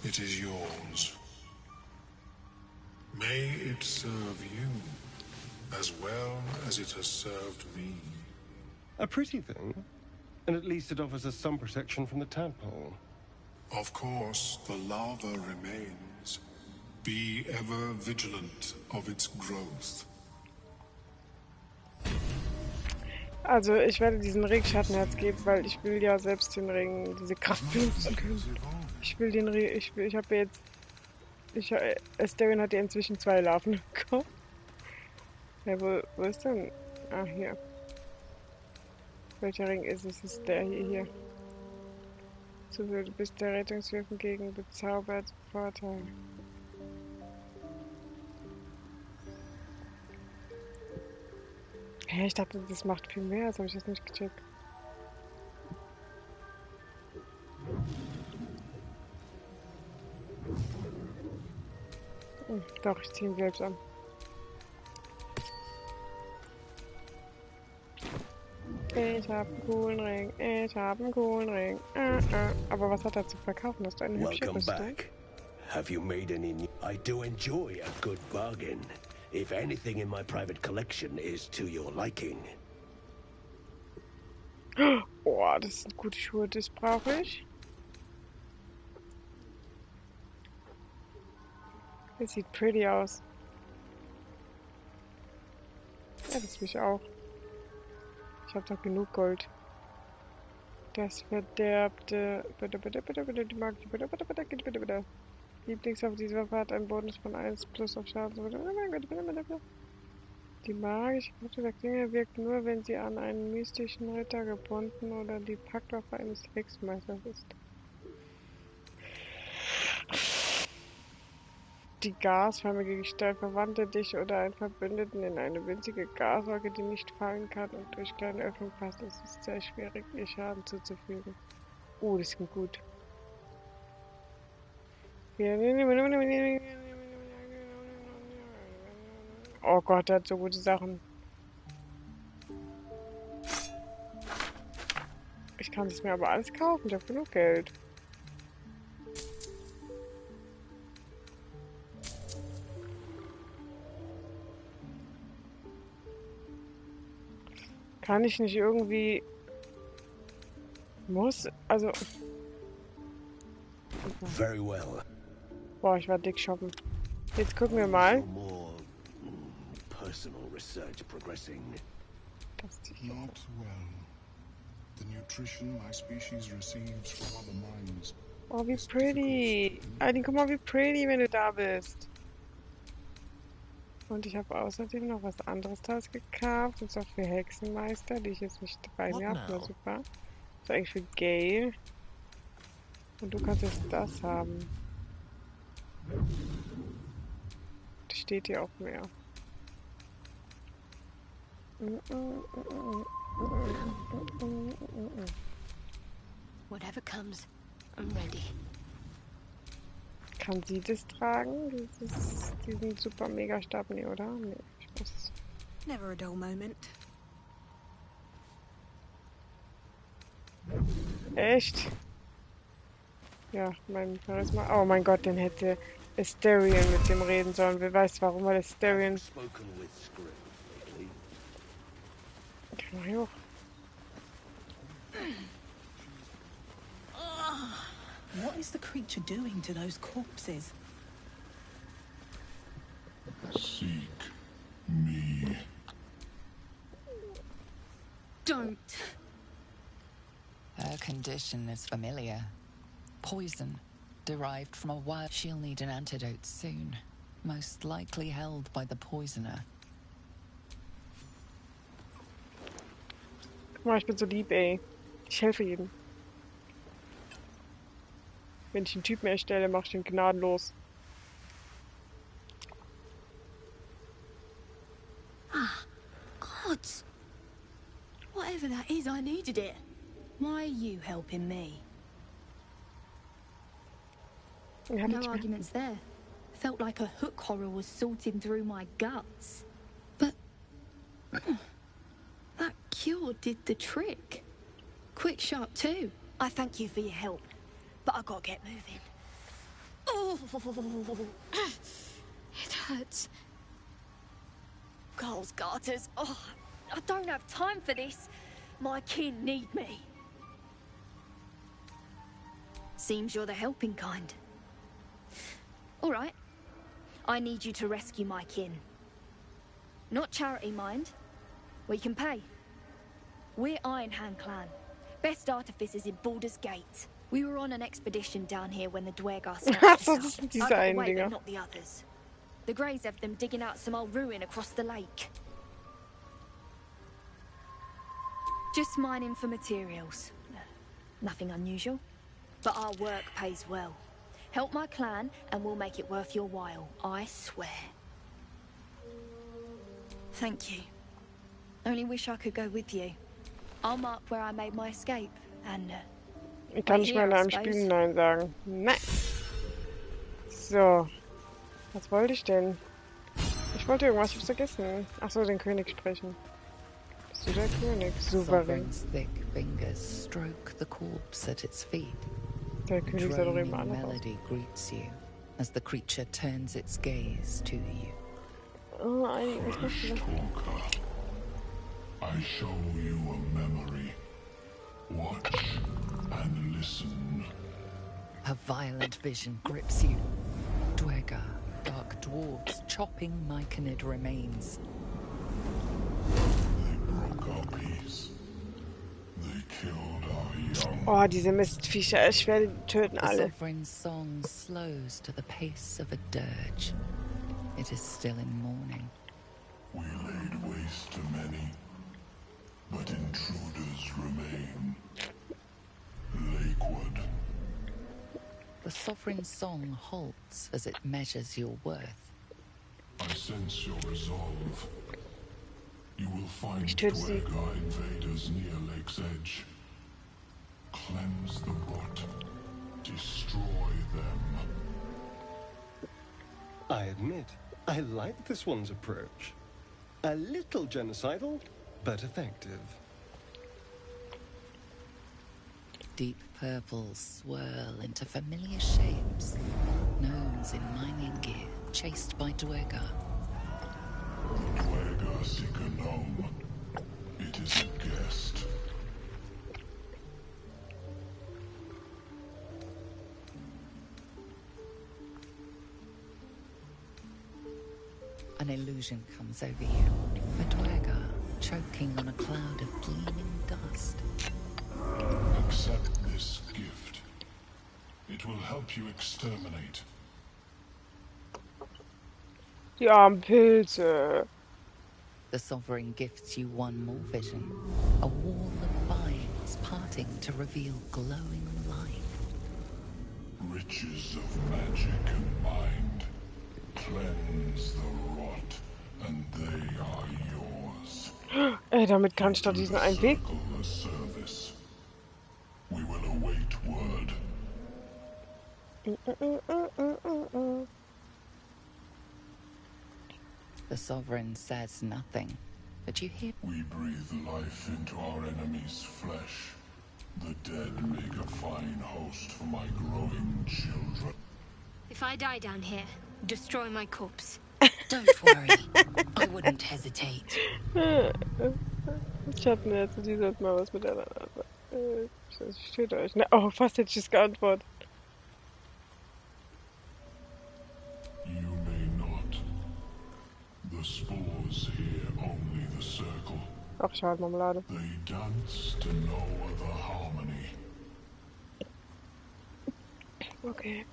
it is yours. May it serve you as well as it has served me. A pretty thing. And at least it offers us some protection from the tadpole. Of course, the lava remains. Be ever vigilant of its growth. Also, ich werde diesen Ring Schattenherz geben, weil ich will ja selbst den Ring, diese Kraft benutzen können. Ich will den Ring, ich habe jetzt, Asterion hat ja inzwischen 2 Larven gekauft. Ja, wo ist denn? Ah, hier. Welcher Ring ist es? Ist der hier. So würde bis der Rettungswürfen gegen bezaubert Vorteil. Hä, ich dachte, das macht viel mehr, als habe ich das nicht gecheckt. Doch, ich ziehe ihn selbst an. Ich hab einen coolen Ring, ich hab einen coolen Ring. Aber was hat er zu verkaufen? Hast du eine hübsche Rüstung? Have you made any new... I do enjoy a good bargain. If anything in my private collection is to your liking. Oh, das sind gute Schuhe, das brauche ich. Das sieht pretty aus. Ja, das will ich auch. Ich habe doch genug Gold. Das verderbte... Lieblingswaffe dieser Waffe hat einen Bonus von 1 plus auf Schaden. Die magische Kraft der Klinge wirkt nur, wenn sie an einen mystischen Ritter gebunden oder die Packwaffe eines Hexenmeisters ist. Die gasförmige Gestalt verwandelt dich oder einen Verbündeten in eine winzige Gaswolke, die nicht fallen kann und durch kleine Öffnungen passt. Es ist sehr schwierig, ihr Schaden zuzufügen. Oh, das klingt gut. Oh Gott, der hat so gute Sachen. Ich kann es mir aber alles kaufen, ich habe genug Geld. Kann ich nicht irgendwie... Also... Very well. Boah, ich war dick shoppen. Jetzt gucken wir mal. Personal research progressing. Not well. The nutrition my species receives from other minds. Oh, wie pretty. Aline, guck mal, wie pretty, wenn du da bist. Und ich habe außerdem noch was anderes Tolles gekauft. Und zwar für Hexenmeister, die ich jetzt nicht bei mir habe. Na super. Das ist eigentlich für Gale. Und du kannst jetzt das haben. Das steht hier auch mehr. Whatever comes, I'm ready. Kann sie das tragen? Diesen super Mega-Stab? Nee, oder? Nee, ich muss... Never a dull moment. Echt? Ja, mein Charisma... Oh mein Gott, den hätte Asterion mit dem reden sollen. Wer weiß, warum, weil Asterion... Kann man hoch. What is the creature doing to those corpses? Seek me. Don't. Her condition is familiar. Poison, derived from a wild... She'll need an antidote soon. Most likely held by the poisoner. Guck mal, ich bin so lieb, ey. Ich helfe jedem. Wenn ich einen Typen erstelle, mach ich den gnadenlos. Ah, gods. Whatever that is, I needed it. Why are you helping me? No arguments there. Felt like a hook horror was sorting through my guts. But... that cure did the trick. Quick, sharp too. I thank you for your help, but I gotta get moving. Oh, it hurts. Girls, garters. Oh, I don't have time for this. My kin need me. Seems you're the helping kind. All right. I need you to rescue my kin. Not charity, mind. We can pay. We're Iron Hand Clan. Best artificers in Baldurs Gate. We were on an expedition down here when the Dwergar snatched us up. I got away, but not the others. The Greys have them digging out some old ruin across the lake. Just mining for materials. Nothing unusual. But our work pays well. Help my clan and we'll make it worth your while. I swear. Thank you. Only wish I could go with you. I'll mark where I made my escape and... Ich kann nicht mal in einem Spiel Nein sagen. Nein. So. Was wollte ich denn? Ich wollte irgendwas vergessen. Achso, den König sprechen. Bist du der König? Souverän. Thick fingers stroke the corpse at its feet. Der König soll doch eben Droning anders aus. melody greets you as the creature turns its gaze to you. Oh, was machst du da? I show you a memory. Watch and listen. A violent vision grips you. Dwergar, dark dwarves chopping myconid remains. They broke our peace. They killed our young. Oh, diese Mistviecher. Ich werde die töten The alle. sovereign's song slows to the pace of a dirge. It is still in mourning. We laid waste to many, but intruders remain. Lakeward. The sovereign's song halts as it measures your worth. I sense your resolve. You will find Ich töte sie. Dwergar invaders near Lake's Edge. Cleanse the rot. Destroy them. I admit, I like this one's approach. A little genocidal, but effective. Deep purples swirl into familiar shapes. Gnomes in mining gear, chased by Dwergar. The Dwergar seek a gnome. It is a guest. An illusion comes over you. A Dwergar, choking on a cloud of gleaming dust. Accept this gift. It will help you exterminate. Die armen Pilze. The sovereign gifts you one more vision. A wall of vines parting to reveal glowing light. Riches of magic and mind. Cleanse the rot, and they are yours. Hey, damit kann ich doch diesen einen Weg. We will await word. The Sovereign says nothing, but you hear... We breathe life into our enemy's flesh. The dead make a fine host for my growing children. If I die down here, destroy my corpse. Don't worry. I wouldn't hesitate. Ich hatte jetzt, die sollten mal was miteinander. Das steht euch. Ne? Oh, fast hätte ich es geantwortet. You may not. The spores hear only the circle. Ach, schade, Marmelade. They dance to no other harmony. Okay.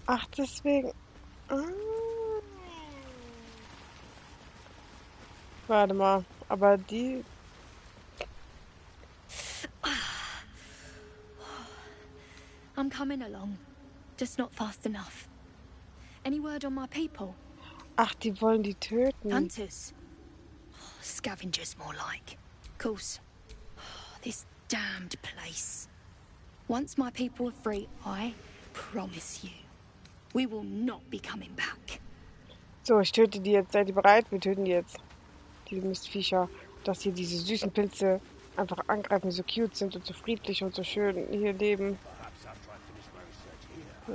Ach, deswegen. Warte mal, aber die... I'm coming along, just not fast enough. Any word on my people? Ach, die wollen die töten. Hunters. Scavengers, more like. Of course. This damned place. Once my people are free, I promise you, we will not be coming back. So, ich töte die jetzt. Seid ihr bereit? Wir töten die jetzt. Die Mistviecher. Dass hier diese süßen Pilze einfach angreifen, die so cute sind und so friedlich und so schön hier leben.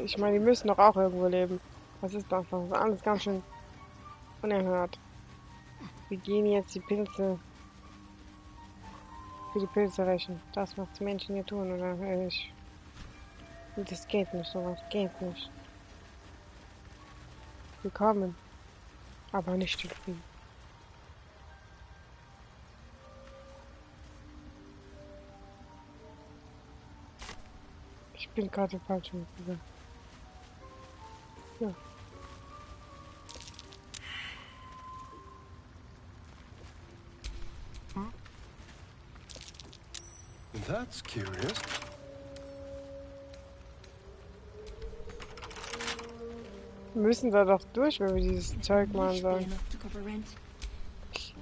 Ich meine, die müssen doch auch irgendwo leben. Was ist das? Das ist alles ganz schön unerhört. Wir gehen jetzt die Pilze für die Pilze rächen. Das, was die Menschen hier tun, oder? Das geht nicht, sowas geht nicht. Wir kommen, aber nicht in Frieden. Ich bin gerade falsch mitgegangen. Ja. That's curious. Wir müssen da doch durch, wenn wir dieses Zeug machen sollen.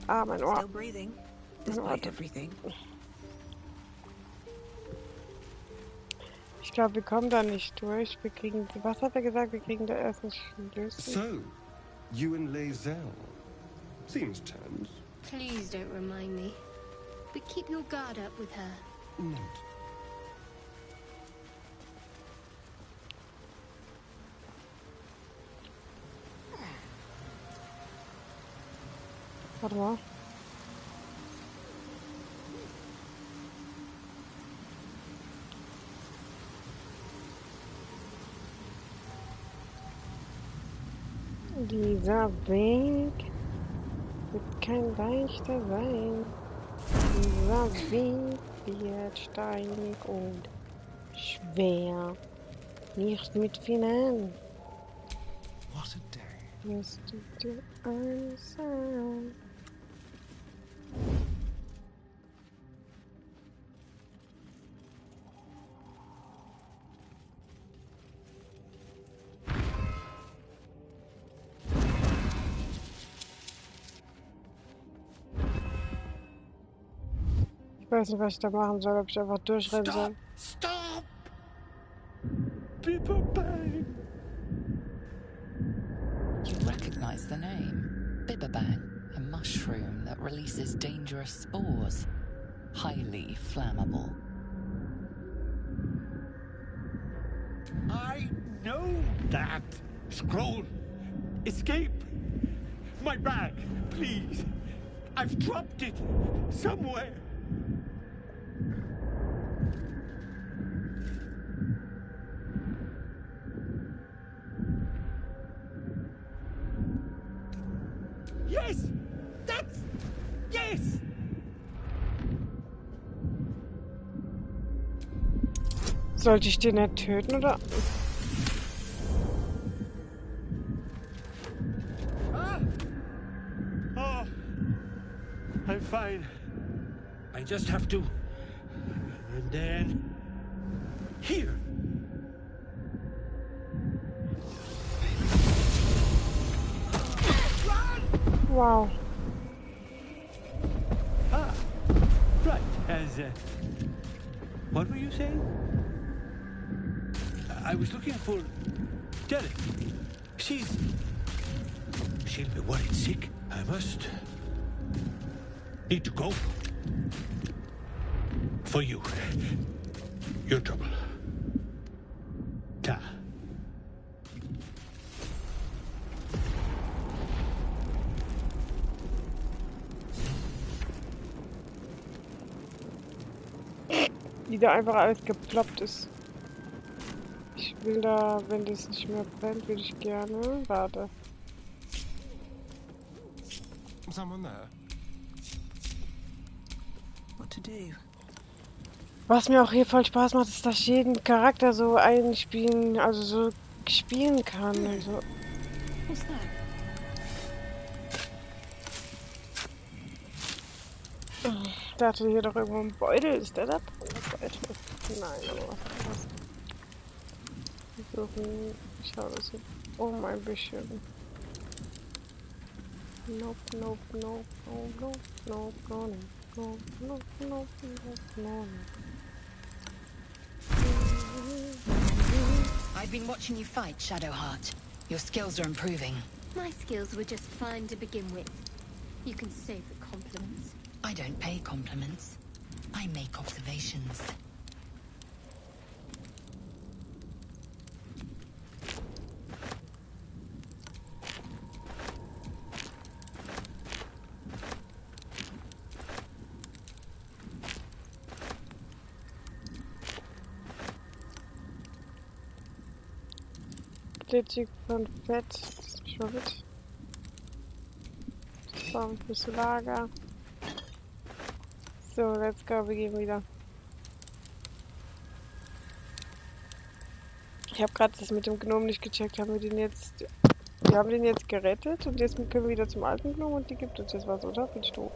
Ah, mein Ohr. Ich glaube, wir kommen da nicht durch. Wir kriegen... Was hat er gesagt? Wir kriegen da erst einen Schlüssel. So, you and Lae'zel. Seems tense. Please don't remind me. But keep your guard up with her. Note. Warte mal. Dieser Weg wird kein leichter sein. Dieser Weg wird steinig und schwer. Nicht mit Finnen. What a day. Wirst du dir alles sagen. Ich weiß nicht, was ich da machen soll, ob ich einfach durchrennen soll. Stop! People bang! You recognize the name. Bibberbang, a mushroom that releases dangerous spores. Highly flammable. I know that. Scroll. Escape. My bag, please. I've dropped it somewhere. Yes! That's... Yes! Sollte ich den nicht töten, oder? Ah! Oh, I'm fine. I just have to And then here. Wow. Ah, right. As what were you saying? I was looking for Derek. She'll be worried sick. I must need to go. For you. Your trouble. Ta. Wie da einfach alles geploppt ist. Ich will da, wenn das nicht mehr brennt, würde ich gerne. Warte. Someone there? What to do? Was mir auch hier voll Spaß macht, ist, dass ich jeden Charakter so einspielen, also so spielen kann. Also. What's that? Ich dachte hier doch irgendwo ein Beutel. Ist der da? Beutel? Nein, aber was? Versuchen. Schau das hier. Oh, mein bisschen. Nope, nope, nope, nope, nope, nope, nope, nope, nope, nope, nope, nope. I've been watching you fight, Shadowheart. Your skills are improving. My skills were just fine to begin with. You can save the compliments. I don't pay compliments. I make observations. Glitschig und fett. Das ist mich mal mit. Das war ein bisschen Lager. So, let's go. Wir gehen wieder. Ich habe gerade das mit dem Gnom nicht gecheckt. Haben wir den jetzt... Wir haben den jetzt gerettet und jetzt können wir wieder zum alten Gnom und die gibt uns jetzt was, oder? Bin ich doof.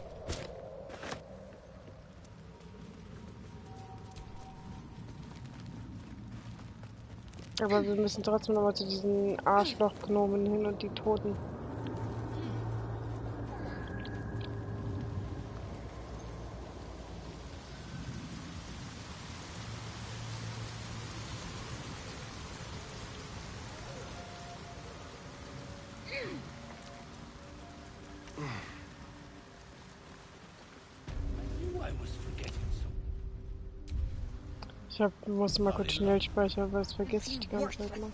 Aber wir müssen trotzdem nochmal zu diesen Arschloch-Gnomen hin und die Toten. Ich muss mal kurz schnell speichern, weil das vergesse ich die ganze Zeit mal.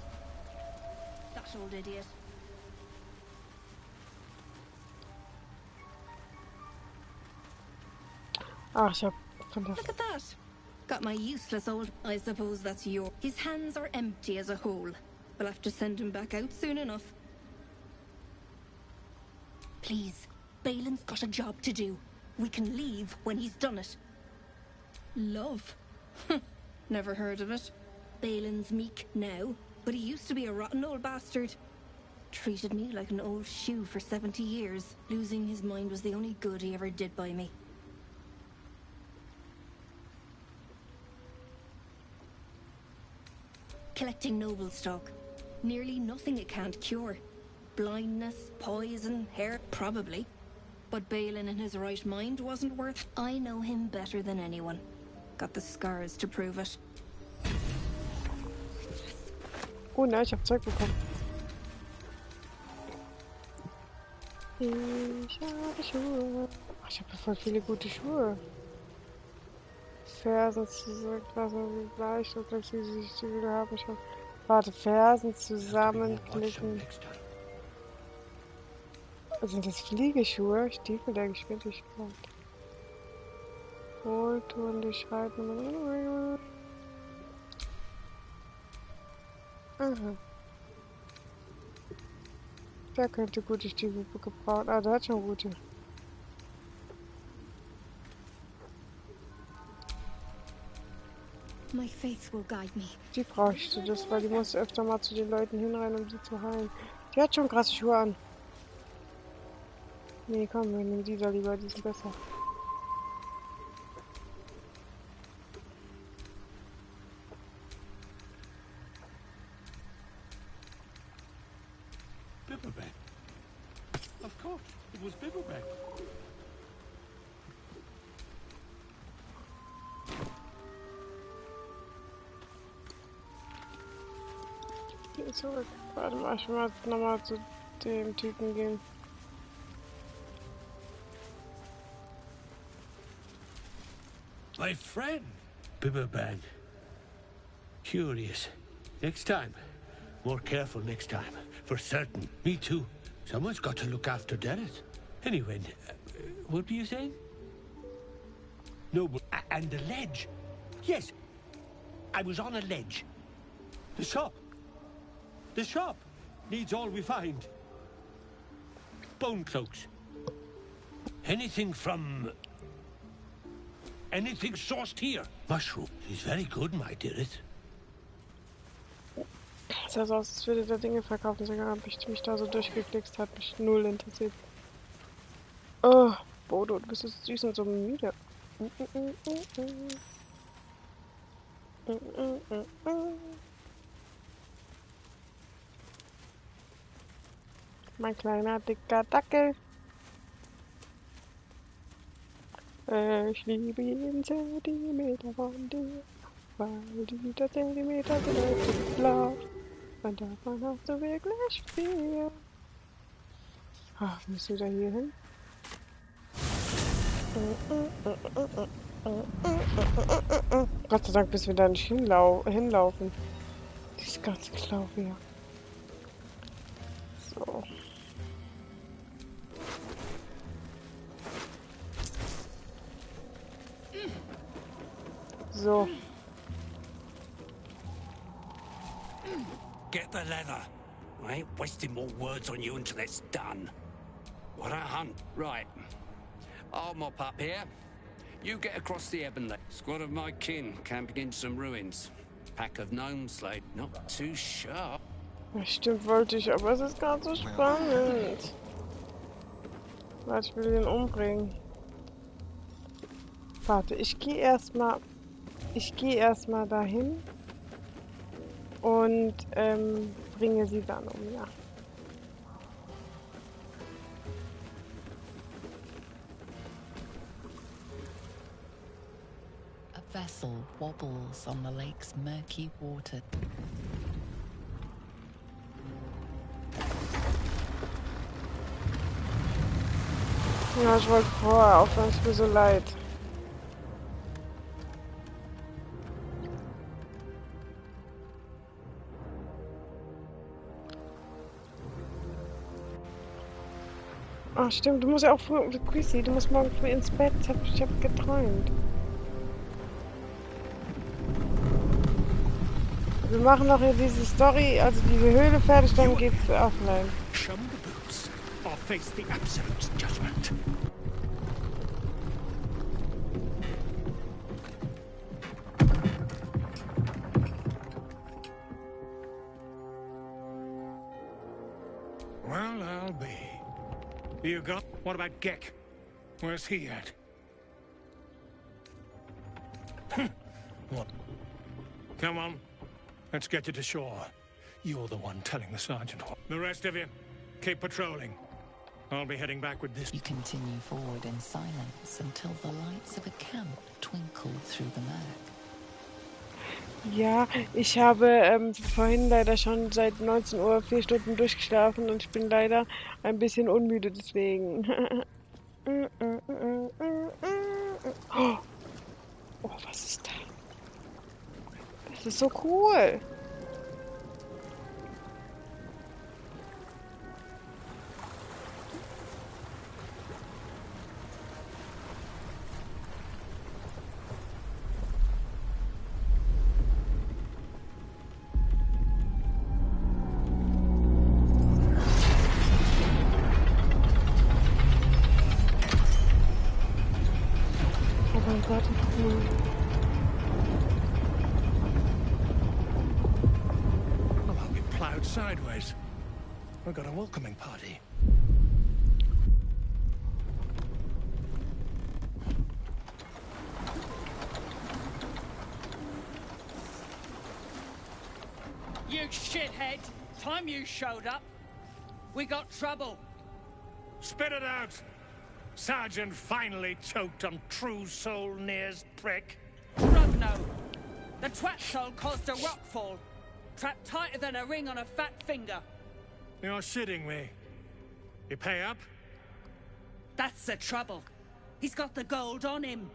Ach, ich hab von der... Look at that! Got my useless old... I suppose that's your... His hands are empty as a whole. We'll have to send him back out soon enough. Please, Balin's got a job to do. We can leave when he's done it. Love? Never heard of it. Balin's meek now, but he used to be a rotten old bastard. Treated me like an old shoe for 70 years. Losing his mind was the only good he ever did by me. Collecting noble stock. Nearly nothing it can't cure. Blindness, poison, hair, probably. But Balin in his right mind wasn't worth... I know him better than anyone. Got the scars to prove it. Oh nein, ich hab Zeug bekommen. Ich habe Schuhe. Ach, ich habe voll viele gute Schuhe. Fersen zusammenklicken, leicht und flexibel sich wieder haben. Ich hab... Warte, Fersen zusammenklicken. Sind das Fliegeschuhe? Stiefel der Geschwindigkeit. Wohltun, die Schreiten. Aha. Der könnte gute Stiefel gebrauchen. Ah, der hat schon gute. My faith will guide me. Die brauchst du das, weil die muss öfter mal zu den Leuten hinrennen, um die zu heilen. Die hat schon krasse Schuhe an. Nee, komm, wir nehmen die da lieber, die sind besser. was Bibberback. Zurück. Warte mal, ich will mal nochmal zu dem Typen gehen. My friend, Bibberback. Curious. Next time. More careful next time. For certain. Me too. Someone's got to look after Derek. Anyway, what were you saying? No, but... And the ledge. Yes. I was on a ledge. The shop. The shop needs all we find. Bone cloaks. Anything from... Anything sourced here. Mushroom is very good, my dearest. Das sah so aus, als würde der Dinge verkaufen, sogar habe ich mich da so durchgeklickt, hat mich null interessiert. Oh, Bodo, du bist so süß und so müde. Mein kleiner, dicker Dackel. Ich liebe jeden Zentimeter von dir, weil dieser Zentimeter bedeutet Love. Und davon hast du wirklich viel. Ach, müssen wir da hier hin? Gott sei Dank, bis wir da nicht hinlaufen. Dieses ganze Klauf hier. So. So. Get the leather. I ain't wasting more words on you until it's done. What a hunt. Right. I'll mop up here. You get across the Ebon Lake. Squad of my kin camping in some ruins. Pack of gnomes laid. Not too sharp. Stimmt, wollte ich, aber es ist gerade so spannend. Warte, ich will den umbringen. Warte, ich gehe erstmal dahin und bringe sie dann um, ja. A vessel wobbles on the lake's murky water. Ja, ich wollte vorher aufhören, es tut mir so leid. Ach stimmt, du musst ja auch früh, Chrissy, du musst morgen früh ins Bett. Ich hab geträumt. Wir machen noch hier diese Story, also diese Höhle fertig, dann geht's offline. Show the boots, or face the absolute judgment. Well, I'll be. You got? What about Gek? Where's he at? What? Come on. Let's get you to shore. You're the one telling the sergeant what. The rest of you, keep patrolling. I'll be heading back with this. You continue forward in silence until the lights of a camp twinkle through the murk. Ja, ich habe vorhin leider schon seit 19 Uhr 4 Stunden durchgeschlafen und ich bin leider ein bisschen unmüde deswegen. Oh, was ist da? Das ist so cool. Well, I'll be plowed sideways. We've got a welcoming party. You shithead! Time you showed up, we got trouble. Spit it out! Sergeant finally choked on True Soul Near's prick. Rugno! The twat soul caused a rockfall. Trapped tighter than a ring on a fat finger. You're shitting me. You pay up? That's the trouble. He's got the gold on him.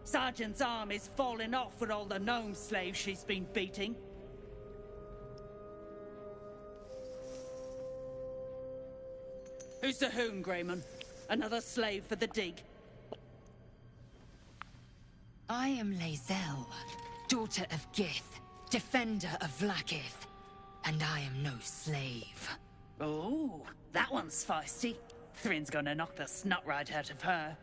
Sergeant's arm is falling off with all the gnome slaves she's been beating. Who's the hoon, Greyman? Another slave for the dig? I am Lae'zel, daughter of Gith, defender of Vlaakith, and I am no slave. Oh, that one's feisty. Thrin's gonna knock the snot right out of her.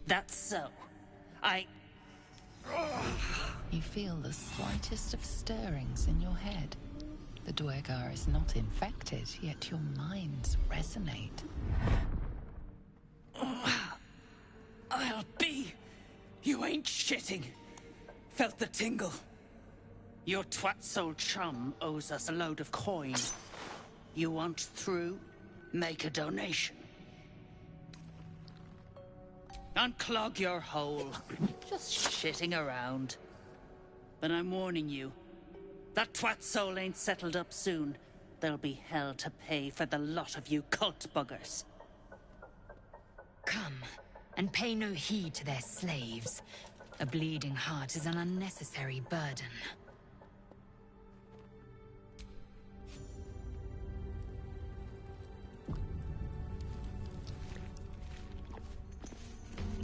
That's so. You feel the slightest of stirrings in your head. The Dwergar is not infected, yet your minds resonate. I'll be. You ain't shitting. Felt the tingle. Your twat soul chum owes us a load of coin. You want through? Make a donation. Unclog your hole. Just shitting around. But I'm warning you. That twat soul ain't settled up soon. There'll be hell to pay for the lot of you cult buggers. Come, and pay no heed to their slaves. A bleeding heart is an unnecessary burden.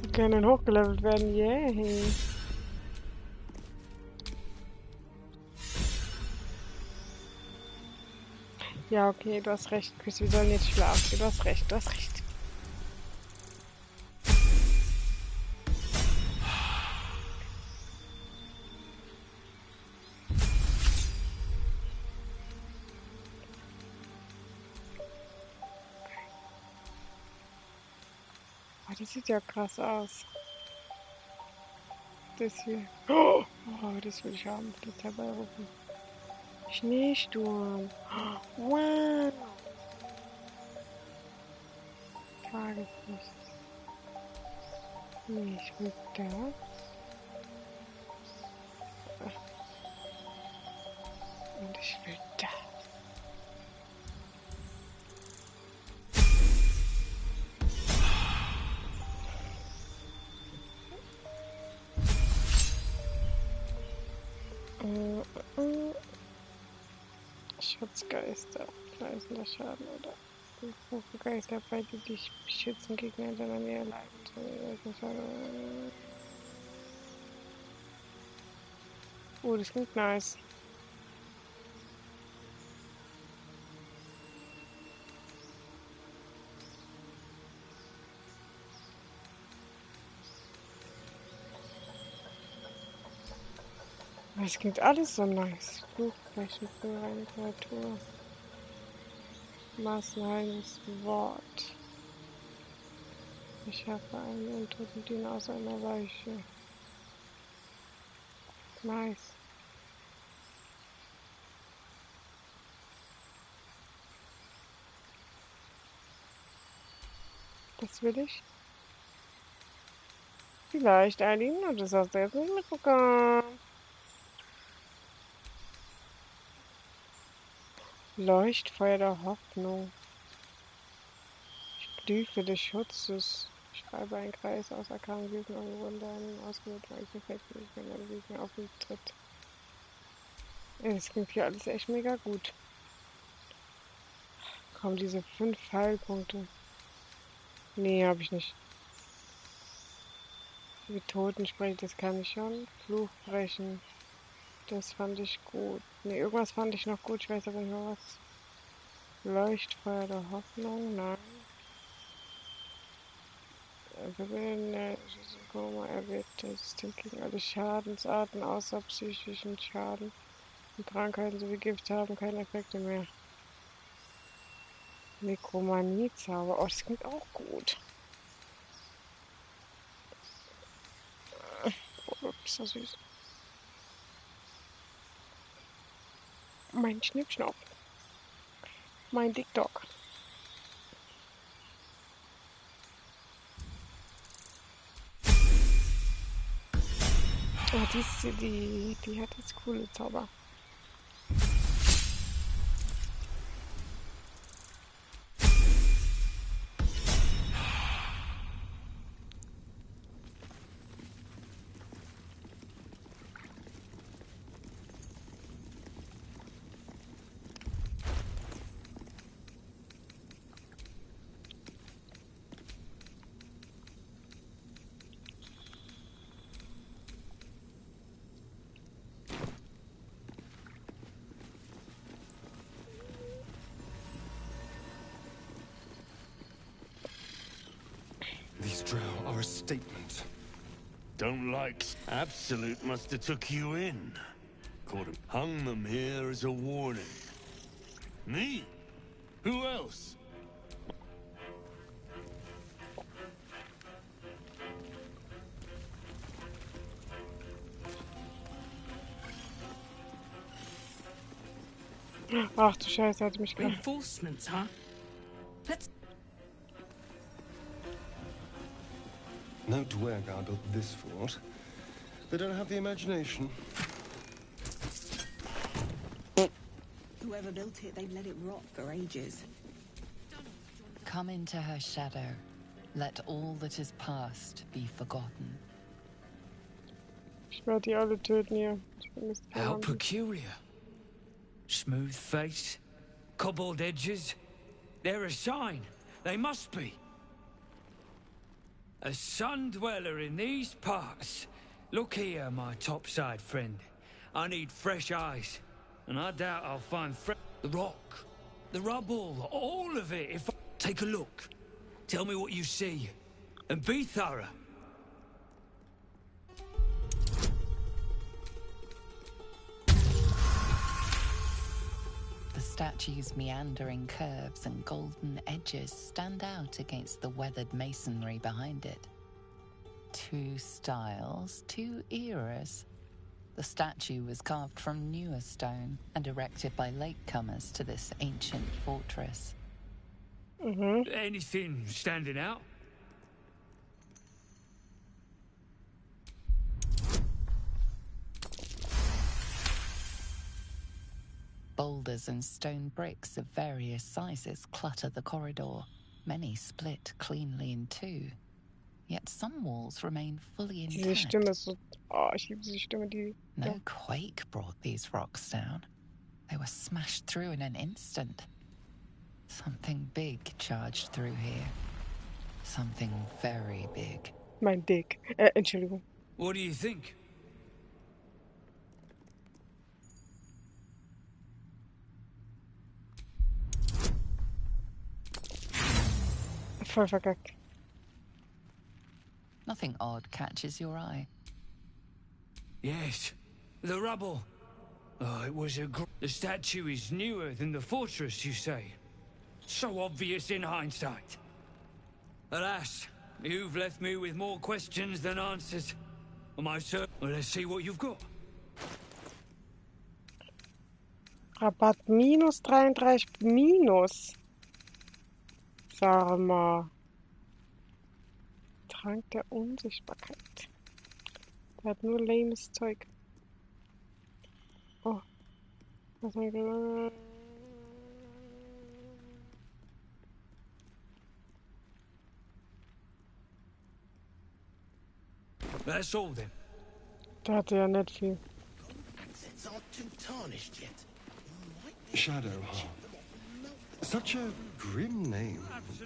Die können hochgelevelt werden, yay. Ja, okay, du hast recht, Chris, wir sollen jetzt schlafen. Du hast recht, du hast recht. Oh, das sieht ja krass aus. Das hier. Oh, das will ich haben. Das herbeirufen. Schneesturm. Wow. Tageslicht. Nee, ich will das. Und ich will das. Schutzgeister, gleißender Schaden oder Geister, bei die dich beschützen, Gegner in deiner Nähe leiden. Oh, das klingt nice. Es klingt alles so nice. Fluchbrechen für eine Kreatur. Maßenheiles Wort. Ich schaffe einen untoten Diener aus einer Leiche. Nice. Das will ich. Vielleicht, Eileen, und das hast du jetzt nicht mitbekommen. Leuchtfeuer der Hoffnung. Stufe des Schutzes. Schreibe einen Kreis aus Arkanenwesen und Wunder einen ausgewählten Effekt, wenn der Gegner auf ihn tritt. Das klingt hier alles echt mega gut. Komm, diese 5 Heilpunkte. Nee, habe ich nicht. Wie Toten sprechen, das kann ich schon. Fluch brechen. Das fand ich gut. Ne, irgendwas fand ich noch gut. Ich weiß aber nicht mehr was. Leuchtfeuer der Hoffnung. Nein. Risiko erwähnt resistent gegen alle Schadensarten außer psychischen Schaden. Und Krankheiten sowie Gift haben keine Effekte mehr. Nekromanie-Zauber. Oh, das klingt auch gut. Ist das süß. Mein Schnippschnapp. Mein Dick Dog. Oh, die hat jetzt coole Zauber. These drow are a statement. Don't like. Absolute must have took you in. Caught him. Hung them here as a warning. Me? Who else? Ach du Scheiße, hat mich gerade. Reinforcements, huh? Let's. No Dwergar built this fort. They don't have the imagination. Whoever built it, they've let it rot for ages. Come into her shadow. Let all that is past be forgotten. Ich werde die alle töten hier. Ich vermisse die How anderen. peculiar. Smooth face, cobbled edges. They're a sign. They must be. A sun dweller in these parts. Look here, my topside friend. I need fresh eyes, and I doubt I'll find the rock, the rubble, all of it. If I take a look, tell me what you see, and be thorough. The statue's meandering curves and golden edges stand out against the weathered masonry behind it. Two styles, two eras. The statue was carved from newer stone and erected by latecomers to this ancient fortress. Anything standing out? Boulders and stone bricks of various sizes clutter the corridor, many split cleanly in two. Yet some walls remain fully Diese intact. Stimme ist so. Oh, ich liebe diese Stimme, die. No quake brought these rocks down. They were smashed through in an instant. Something big charged through here. Something very big. Mein Dick. Entschuldigung. What do you think? Voll verkackt. Nothing odd catches your eye. Yes, the rubble. Oh, it was a the statue is newer than the fortress, you say? So obvious in hindsight. Alas, you've left me with more questions than answers. My sir, well, let's see what you've got. Rabatt minus 33 minus. Sag mal. Trank der Unsichtbarkeit. Der hat nur lames Zeug. Oh. Was haben wir? That's all then. Der hatte ja nicht viel. Shadowheart. Such a grim name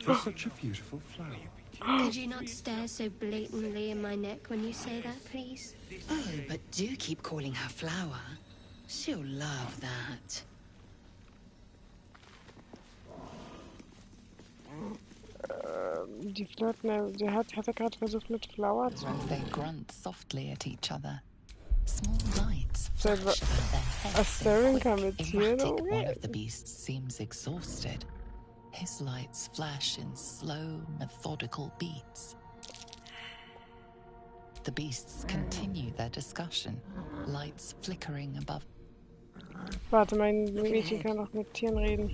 for such a beautiful flower. Could you not stare so blatantly in my neck when you say that, please? Oh, but do keep calling her Flower. She'll love that. Die flirten, hat er gerade versucht mit Flower zu. They grunt softly at each other. Small lights Selber flash above their heads. Astarion kann mit Tieren Erratic, one umgehen. of the beasts seems exhausted. His lights flash in slow, methodical beats. The beasts continue their discussion, lights flickering above. Warte, mein Mädchen kann auch mit Tieren reden.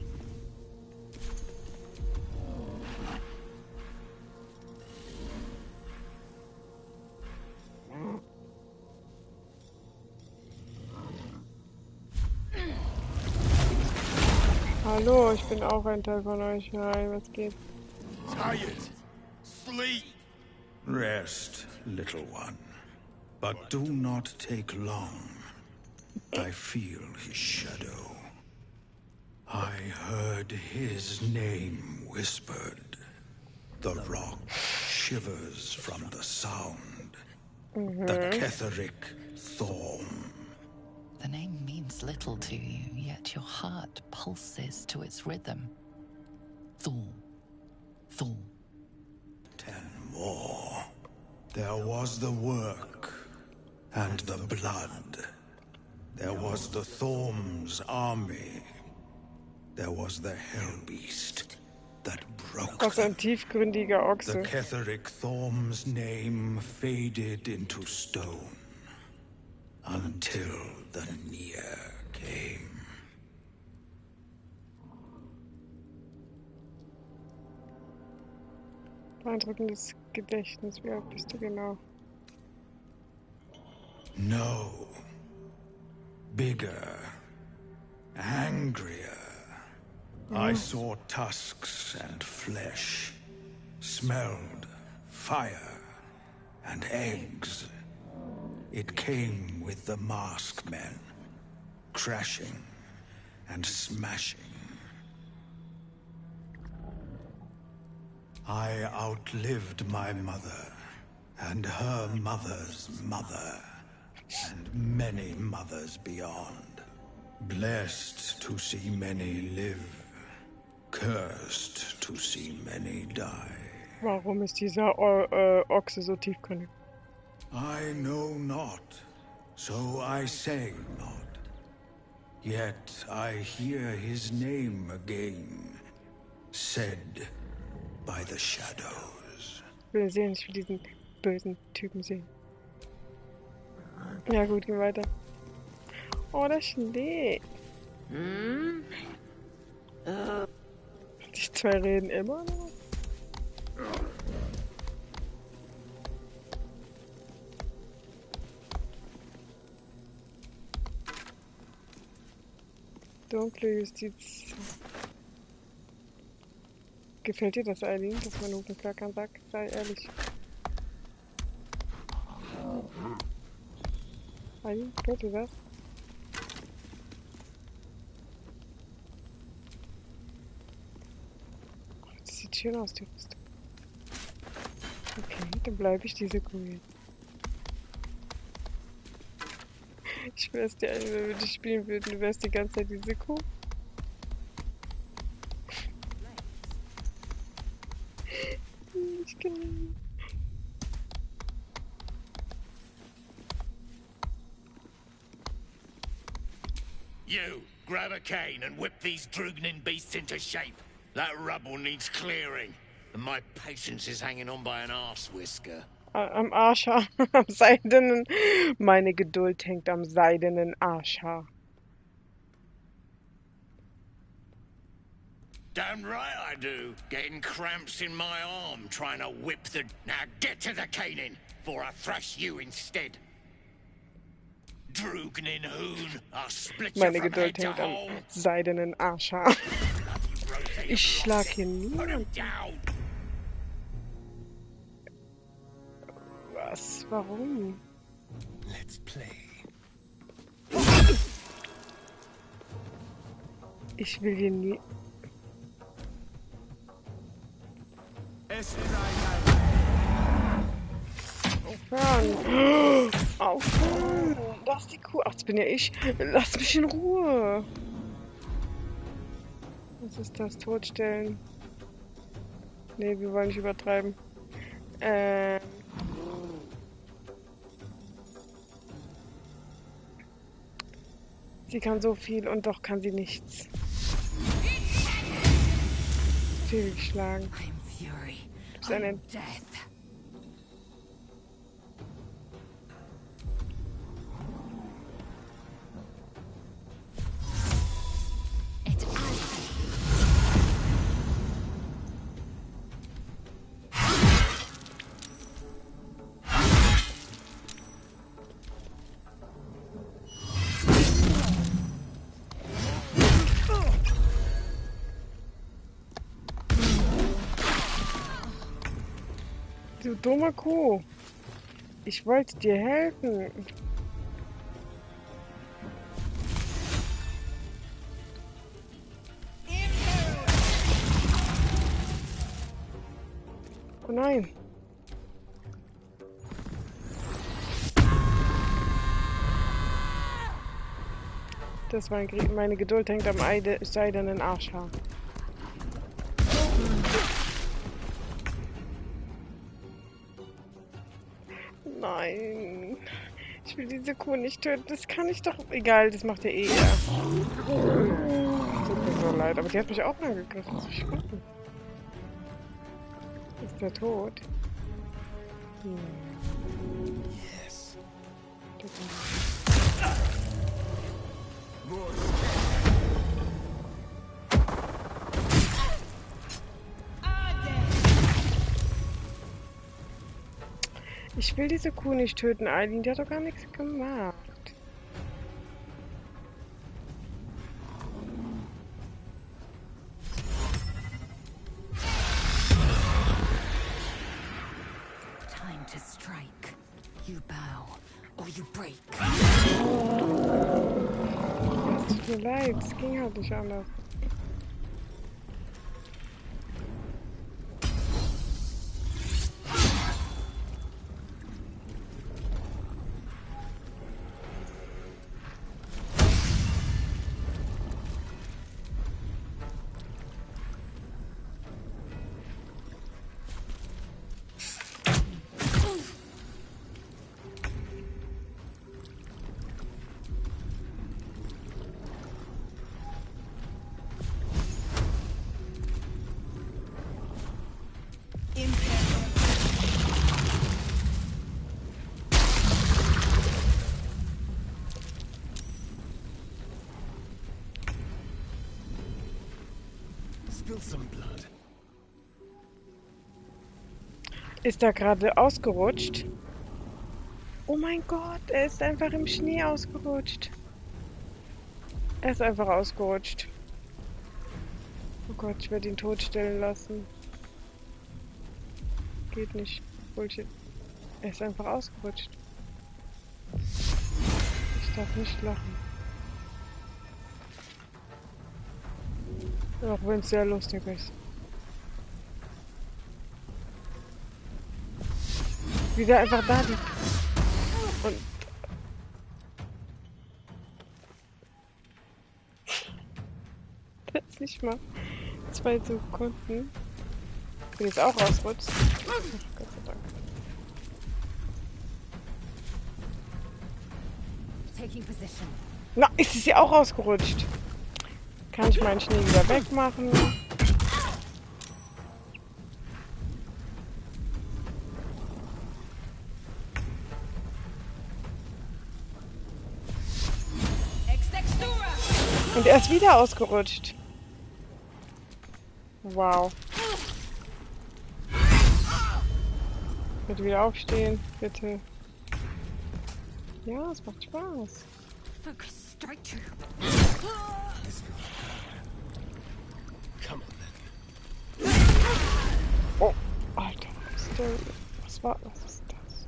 Hallo, ich bin auch ein Teil von euch. Hi, was geht? Tired. Sleep. Rest, little one. But do not take long. I feel his shadow. I heard his name whispered. The rock shivers from the sound. The Ketheric Thorm. The name means little to you, yet your heart pulses to its rhythm. Thorm. Thorm. 10 more. There was the work and the blood. There was the Thorm's army. There was the Hellbeast that broke Was ein tiefgründiger the Ochse. Ketheric Thorm's name faded into stone until the Nier came. Beeindruckendes Gedächtnis. Wie alt bist du genau? No. Bigger. Angrier. I saw tusks and flesh. Smelled fire and eggs. It came with the mask men. Crashing and smashing. I outlived my mother, and her mother's mother, and many mothers beyond. Blessed to see many live, cursed to see many die. Warum ist dieser Ochse so tiefgründig? I know not, so I say not. Yet I hear his name again, said by the shadows. Ich will sehen, ich will diesen bösen Typen sehen. Ja gut, geh weiter. Oh, der Schnee. Die zwei reden immer noch. Dunkle Justiz. Gefällt dir das, Eileen, dass man Hupen klackern sagt? Sei ehrlich. Eileen, gefällt dir das? Oh, das sieht schön aus, die Rüstung. Okay, dann bleibe ich diese Kuh. Ich schwör's dir, Eileen, wenn wir das spielen würden, du wärst die ganze Zeit diese Kuh. Ich kann nicht. You, grab a cane and whip these Drugnin beasts into shape. That rubble needs clearing, and my patience is hanging on by an arse whisker. Am Arschhaar, am seidenen. Meine Geduld hängt am seidenen Arschhaar. Damn right I do. Getting cramps in my arm trying to whip the... Now get to the caning, before I thrash you instead. Drugnin Hoon, I'll split you Meine from head Geduld to hängt am hole. seidenen Arschhaar. Ich schlag hier niemanden. Was? Warum? Let's play. Ich will hier nie... Aufhören! Aufhören! Das ist die Kuh. Ach, das bin ja ich. Lass mich in Ruhe. Was ist das? Totstellen? Nee, wir wollen nicht übertreiben. Sie kann so viel und doch kann sie nichts. Fehlgeschlagen. Du bist eine... Du dumme Kuh. Ich wollte dir helfen. Oh nein. Das war meine Geduld hängt am seidenen Arschhaar. Nein. Ich will diese Kuh nicht töten. Das kann ich doch... Egal, das macht ja eh er. Tut mir so leid, aber die hat mich auch angegriffen. Das ist schlimm. Ist der tot? Yes. Ich will diese Kuh nicht töten, Eileen. Die hat doch gar nichts gemacht. Time to strike. You bow or you break. Es tut mir leid, es ging halt nicht anders. Spill some blood. Ist da gerade ausgerutscht? Oh mein Gott, er ist einfach im Schnee ausgerutscht. Er ist einfach ausgerutscht. Oh Gott, ich werde ihn totstellen lassen. Geht nicht. Bullshit. Er ist einfach ausgerutscht. Ich darf nicht lachen. Auch wenn es sehr lustig ist. Wie der einfach da liegt. Und das ist nicht mal 2 Sekunden. Bin jetzt auch rausrutscht. Ach, Gott sei Dank. Taking position. Na, ist sie auch ausgerutscht? Kann ich meinen Schnee wieder wegmachen? Und er ist wieder ausgerutscht. Wow. Bitte wieder aufstehen, bitte. Ja, es macht Spaß. Focus, strike true. Come on then. Oh, Alter, was ist das?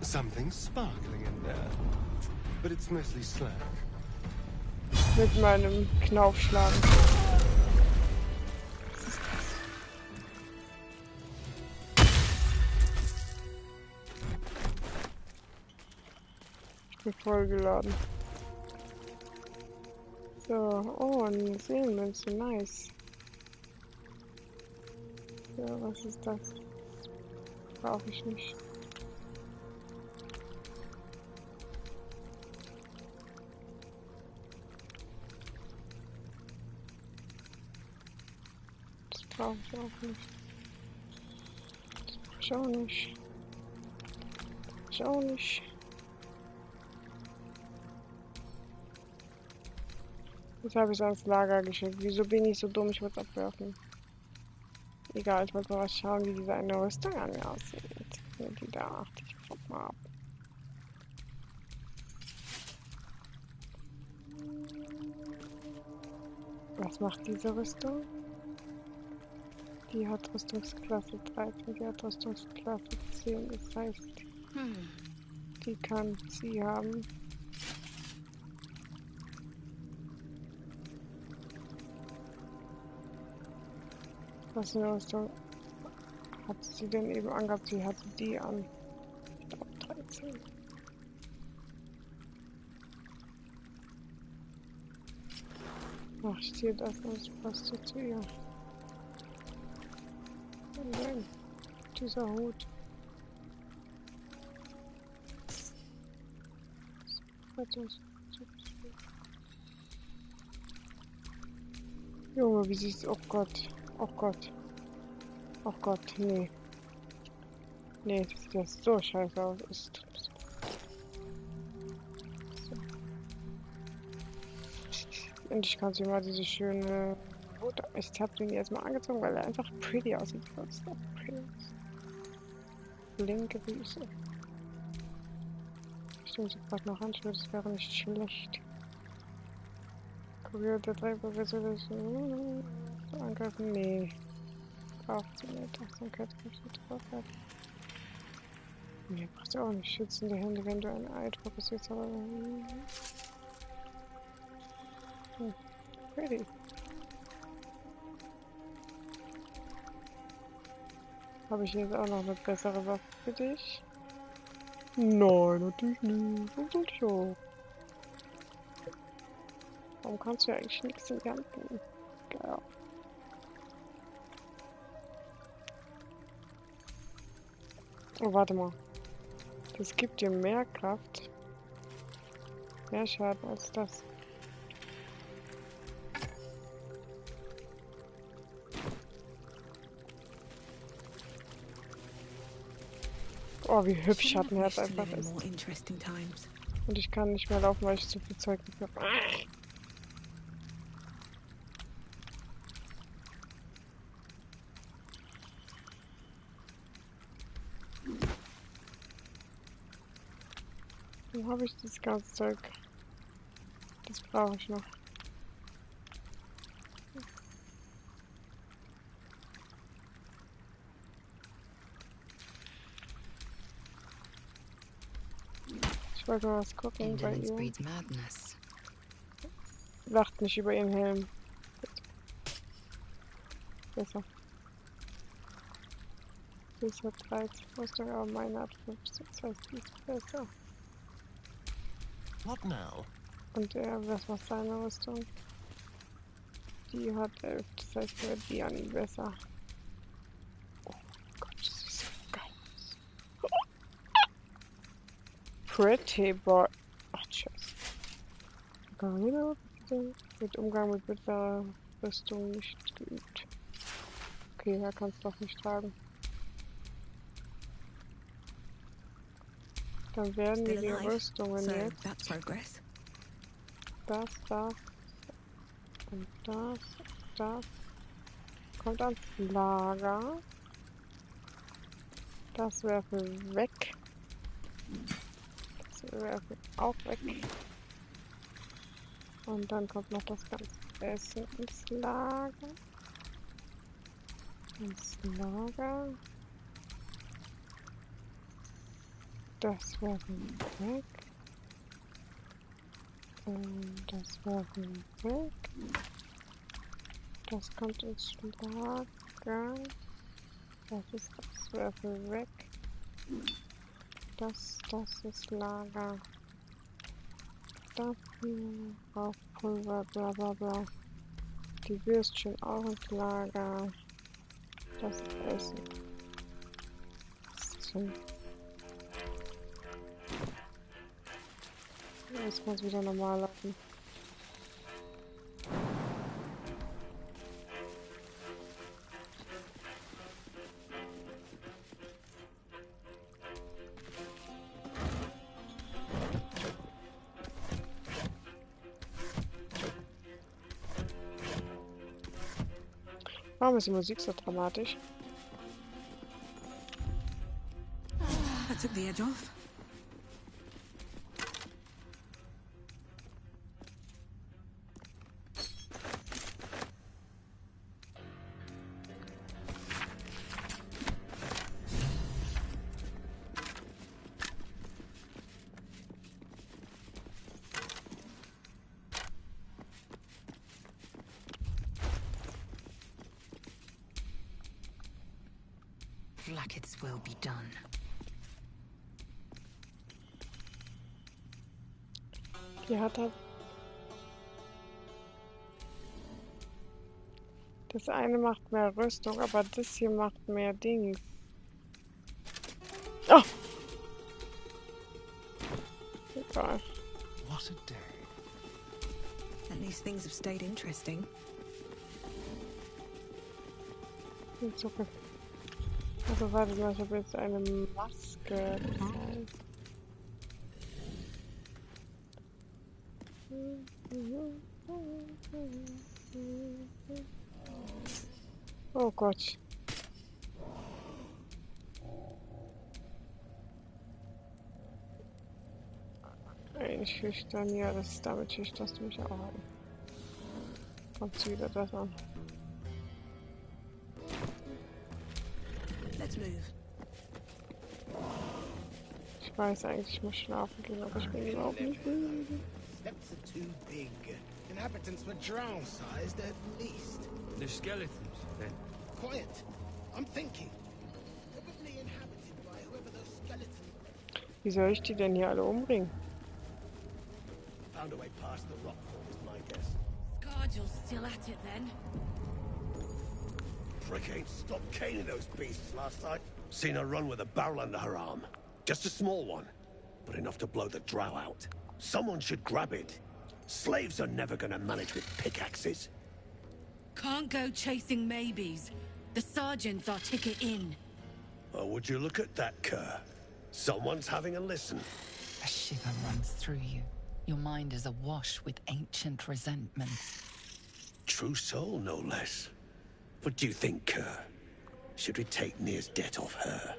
Something's sparkling in there, but it's mostly slag. Mit meinem Knaufschlag. Ich bin vollgeladen. So, oh, eine Seelenmünze, nice. Ja, was ist das? Brauche ich nicht. Das brauche ich auch nicht. Das brauche ich auch nicht. Das brauche ich auch nicht. Das habe ich ans Lager geschickt. Wieso bin ich so dumm? Ich wollte es abwerfen. Egal, ich wollte mal schauen, wie diese eine Rüstung an mir aussieht. Die da, die ich gefunden habe. Was Was macht diese Rüstung? Die hat Rüstungsklasse 13, die hat Rüstungsklasse 10. Das heißt, die kann sie haben. Was für eine Rüstung hat sie denn eben angehabt? Sie hatte die an. Ich glaube 13. Ach, ich ziehe das und es passt so zu ihr. Oh nein, dieser Hut. Junge, wie siehst du? Oh Gott. Oh Gott. Oh Gott, nee. Nee, das sieht ja so scheiße aus. Ist. So. Endlich kann sie mal diese schöne Hut. Ich hab den jetzt mal angezogen, weil er einfach pretty aussieht. Das ist auch pretty aus. Linke Füße. Ich nehme sie gerade noch anschauen, das wäre nicht schlecht. Kurier der Treiber wird so angreifen. Nee. Braucht sie nicht. Achtsamkeitskraft drauf hat. Nee, braucht auch nicht schützende Hände, wenn du ein Eid fokussierst, aber. Pretty. Habe ich jetzt auch noch eine bessere Waffe für dich? Nein, natürlich nicht. Und das schon. Warum kannst du ja eigentlich nichts in die Hand nehmen? Geil. Oh, warte mal. Das gibt dir mehr Kraft. Mehr Schaden als das. Oh, wie hübsch Schattenherz einfach ist. Und ich kann nicht mehr laufen, weil ich zu viel Zeug habe. Dann habe ich das ganze Zeug. Das brauche ich noch. Ich wollte mal was gucken bei ihr. Lacht nicht über ihren Helm. Besser. Sie hat 13 Rüstung, aber meine hat 15. Das heißt, die ist besser. What now? Und was war seine Rüstung? Die hat 11. Das heißt, wird die an ihm besser. Oh Gott, das sieht so geil aus. Pretty boy. Ach, tschüss. Mit Umgang mit mittlerer Rüstung nicht geübt. Okay, er kann es doch nicht tragen. Dann werden die Rüstungen jetzt. Das und das kommt ans Lager. Das werfen weg. Das werfen auch weg. Und dann kommt noch das ganze Essen ins Lager. Das werfen weg. Und das werfen weg. Das kommt ins Lager. Das ist das werfen weg. Das ist Lager. Dafür Rauchpulver, bla bla bla. Die Würstchen auch ins Lager. Das Essen. Was ist das denn? Jetzt kann es wieder normal laufen. Warum ist die Musik so dramatisch? That took the edge off. Vlakith's will be done. Die hat halt. Das eine macht mehr Rüstung, aber das hier macht mehr Dings. Oh! Egal. What a day. At least things have stayed interesting. Zurück. Also warte mal, ich habe jetzt eine Maske. Das heißt. Oh Gott. Einschüchtern, ja, das ist damit schüchterst du mich auch an. Kommt wieder das an. Let's move. Ich weiß eigentlich, ich muss schlafen gehen, aber ich bin überhaupt nicht müde. Steps are too big. Inhabitants were drow-sized at least. The skeletons, then? Quiet. I'm thinking. Probably inhabited by whoever those skeletons. Wie soll ich die denn hier alle umbringen? Found a way past the rockfall is my guess. Scargel's still at it then. Frick ain't stopped caning those beasts last night. Seen her run with a barrel under her arm. Just a small one, but enough to blow the drow out. Someone should grab it. Slaves are never gonna manage with pickaxes. Can't go chasing maybes. The sergeants are ticket in. Well, would you look at that, Kerr? Someone's having a listen. A shiver runs through you. Your mind is awash with ancient resentments. True soul, no less. What do you think, Kerr? Should we take Nir's debt off her?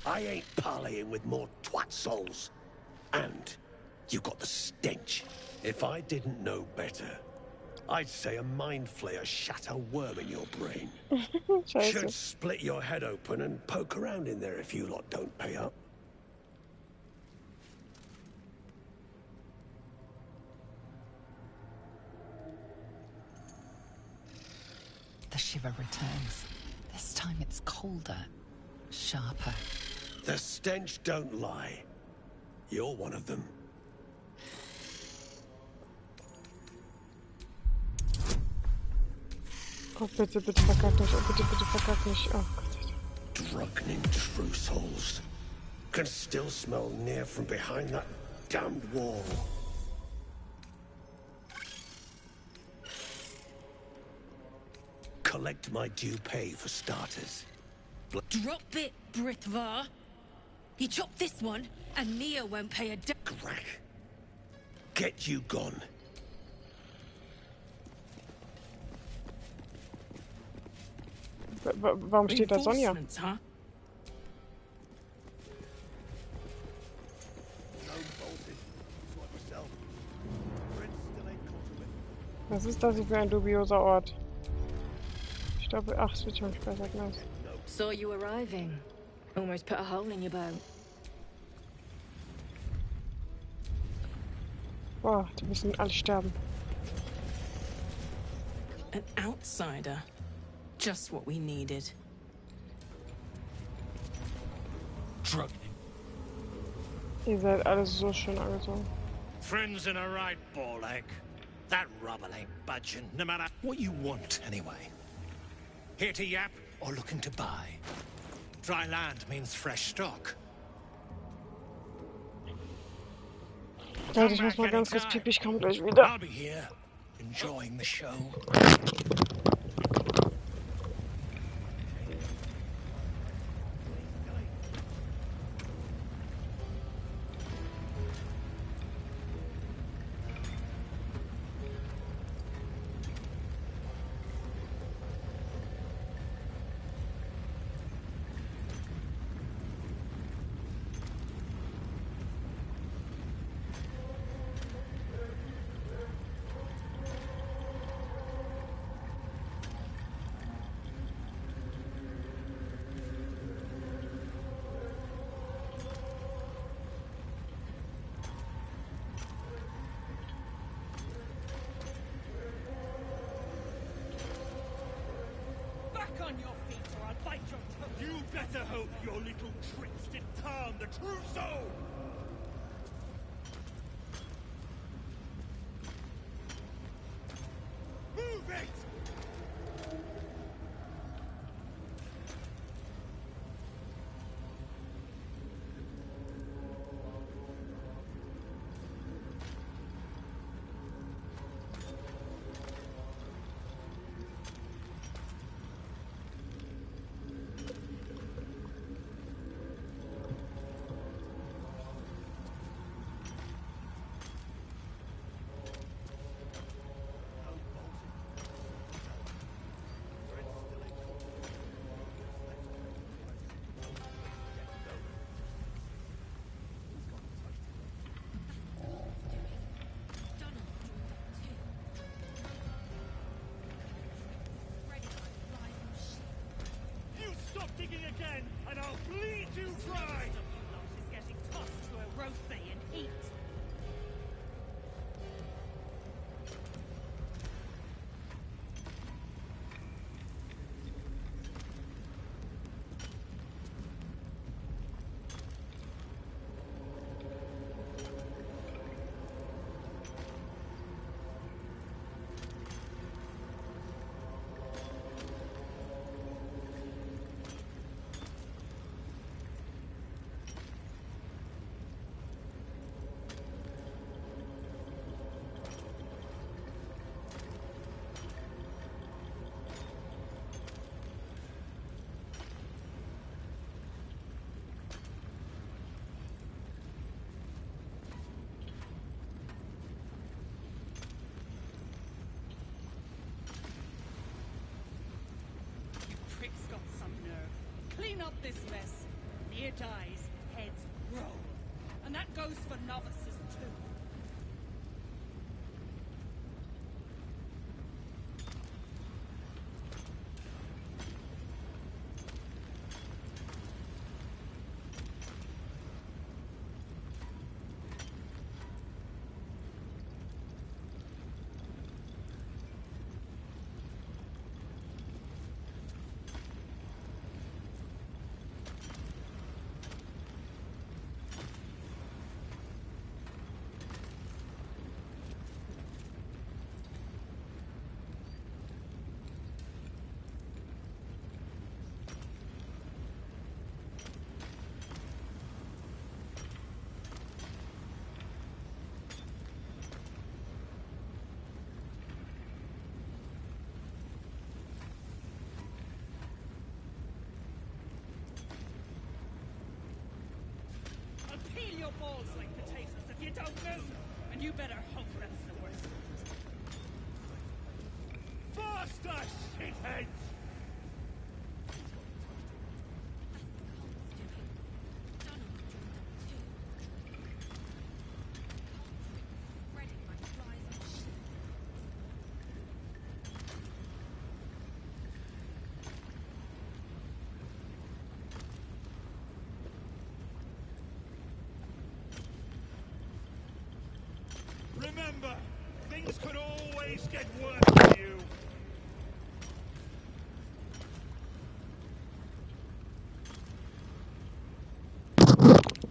I ain't parleying with more twat souls. And you got the stench. If I didn't know better, I'd say a mind flayer shat a worm in your brain. Should split your head open and poke around in there if you lot don't pay up. The shiver returns. This time it's colder, sharper. The stench don't lie. You're one of them. Oh, bitte, bitte verkack nicht. Oh, bitte, bitte verkack nicht. Oh Gott. Drunken true souls. Can still smell Nir from behind that damned wall. Collect my due pay for starters. Drop it, Britvar. You chop this one, and Nia won't pay a Crack. Get you gone. Warum steht da Sonja? Huh? Was ist das hier für ein dubioser Ort? Ich glaube, ach, es wird schon besser gleich. Saw you arriving. Almost put a hole in your boat. Boah, die müssen alle sterben. An outsider. Just what we needed. Ihr seid alle so schön angezogen. Friends in a right ball egg. That rubble ain't budging, no matter what you want, anyway. Here to yap or looking to buy? Dry land means fresh stock. Leute, ich muss mal ganz kurz pipi, ich komme gleich wieder. I'll be here, enjoying the show. on your feet or I'll bite your tongue. You better hope your little tricks didn't harm the true soul! Move it! Digging again, and I'll bleed you dry! Is getting tossed to a roast bay in heat. Clean up this mess. Near dies, heads roll. And that goes for novices too. Peel your balls like potatoes if you don't move, and you better hope that's the worst. Faster, shitheads! Remember, things could always get worse for you.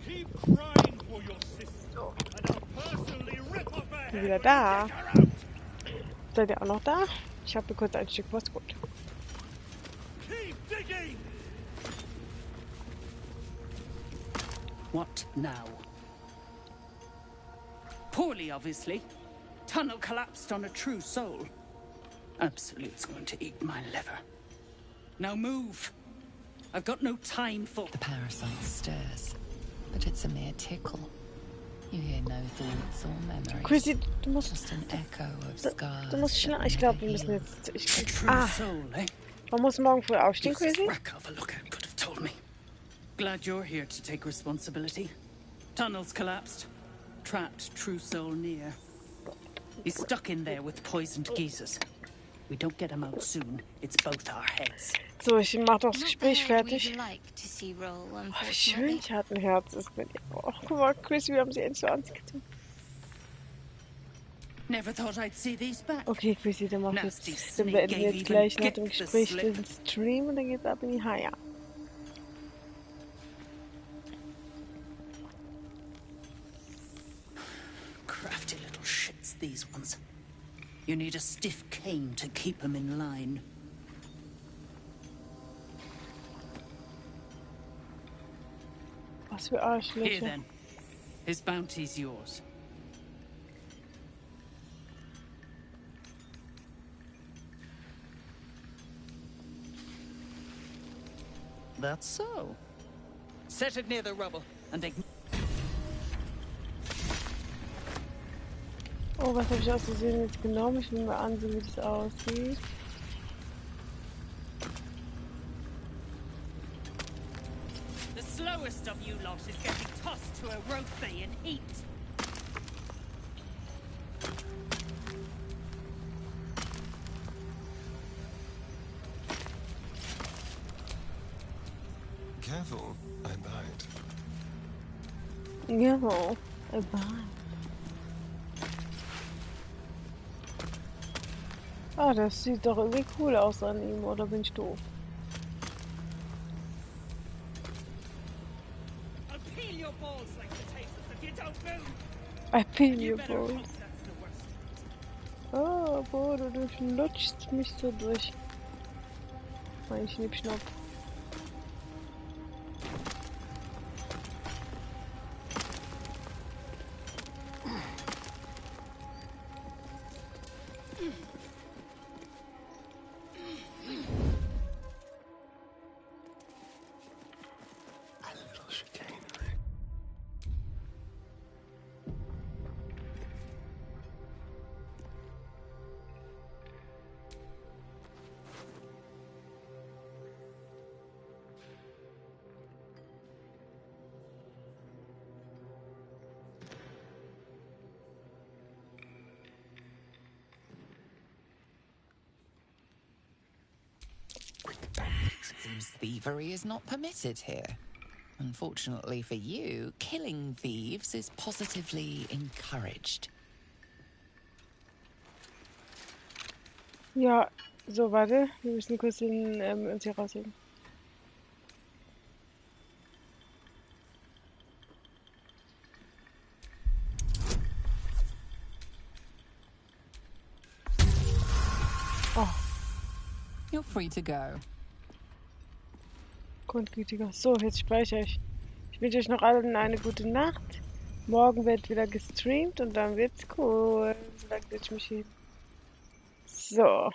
Keep crying for your sister, and I'll personally rip off her head Wieder when da. you kick her out. Seid ihr auch noch da? Ich habe kurz ein Stück Post. Gut. Keep digging. What now? Poorly, obviously. Tunnel collapsed on a true soul. Absolute's going to eat my liver. Now move. I've got no time for... The parasite stirs, but it's a mere tickle. You hear no thoughts or memories. Chrissy, du musst... Just an echo of scars. Du musst schnell... Ich glaube, wir müssen jetzt... Man muss morgen früh aufstehen, Chrissy? Could have told me. Glad you're here to take responsibility. Tunnels collapsed. Trapped true soul near. He's stuck in there with poisoned geezers. We don't get him out soon. It's both our heads. So, ich mach doch das Gespräch fertig. Like to see roll, Oh, wie schön, ich hatte ein Herz. Ist mit ihr. Oh, guck mal, Chris, wir haben sie endlich so angezogen. Never thought I'd see these back. Okay, Chrissy, dann machen wir Nasty jetzt, dann snake beenden wir gave jetzt even gleich nach Gek dem the Gespräch slip. den Stream und dann geht's ab in die Haia. Crafty little shits, these ones. You need a stiff cane to keep them in line. Was für Here Arschlöcher. then. His bounty's yours. That's so. Set it near the rubble and Oh, was habe ich aus Versehen jetzt genommen? Ich will mal ansehen, wie das aussieht. The slowest of you lot is getting tossed to a rope bay in heat. Careful, I bite. Jawohl, bye. Ah, das sieht doch irgendwie cool aus an ihm, oder bin ich doof? I'll peel your balls like potatoes if you don't move. I peel your balls. Oh, boah, du durchlutschst mich so durch. Mein Schnippschnapp. Seems thievery is not permitted here. Unfortunately for you, killing thieves is positively encouraged. Ja, so, warte. Wir müssen kurz uns hier rausholen. Oh. You're free to go. Grundgütiger. So, jetzt speichere ich. Ich wünsche euch noch allen eine gute Nacht. Morgen wird wieder gestreamt und dann wird's cool. So lange setze ich mich hin. So.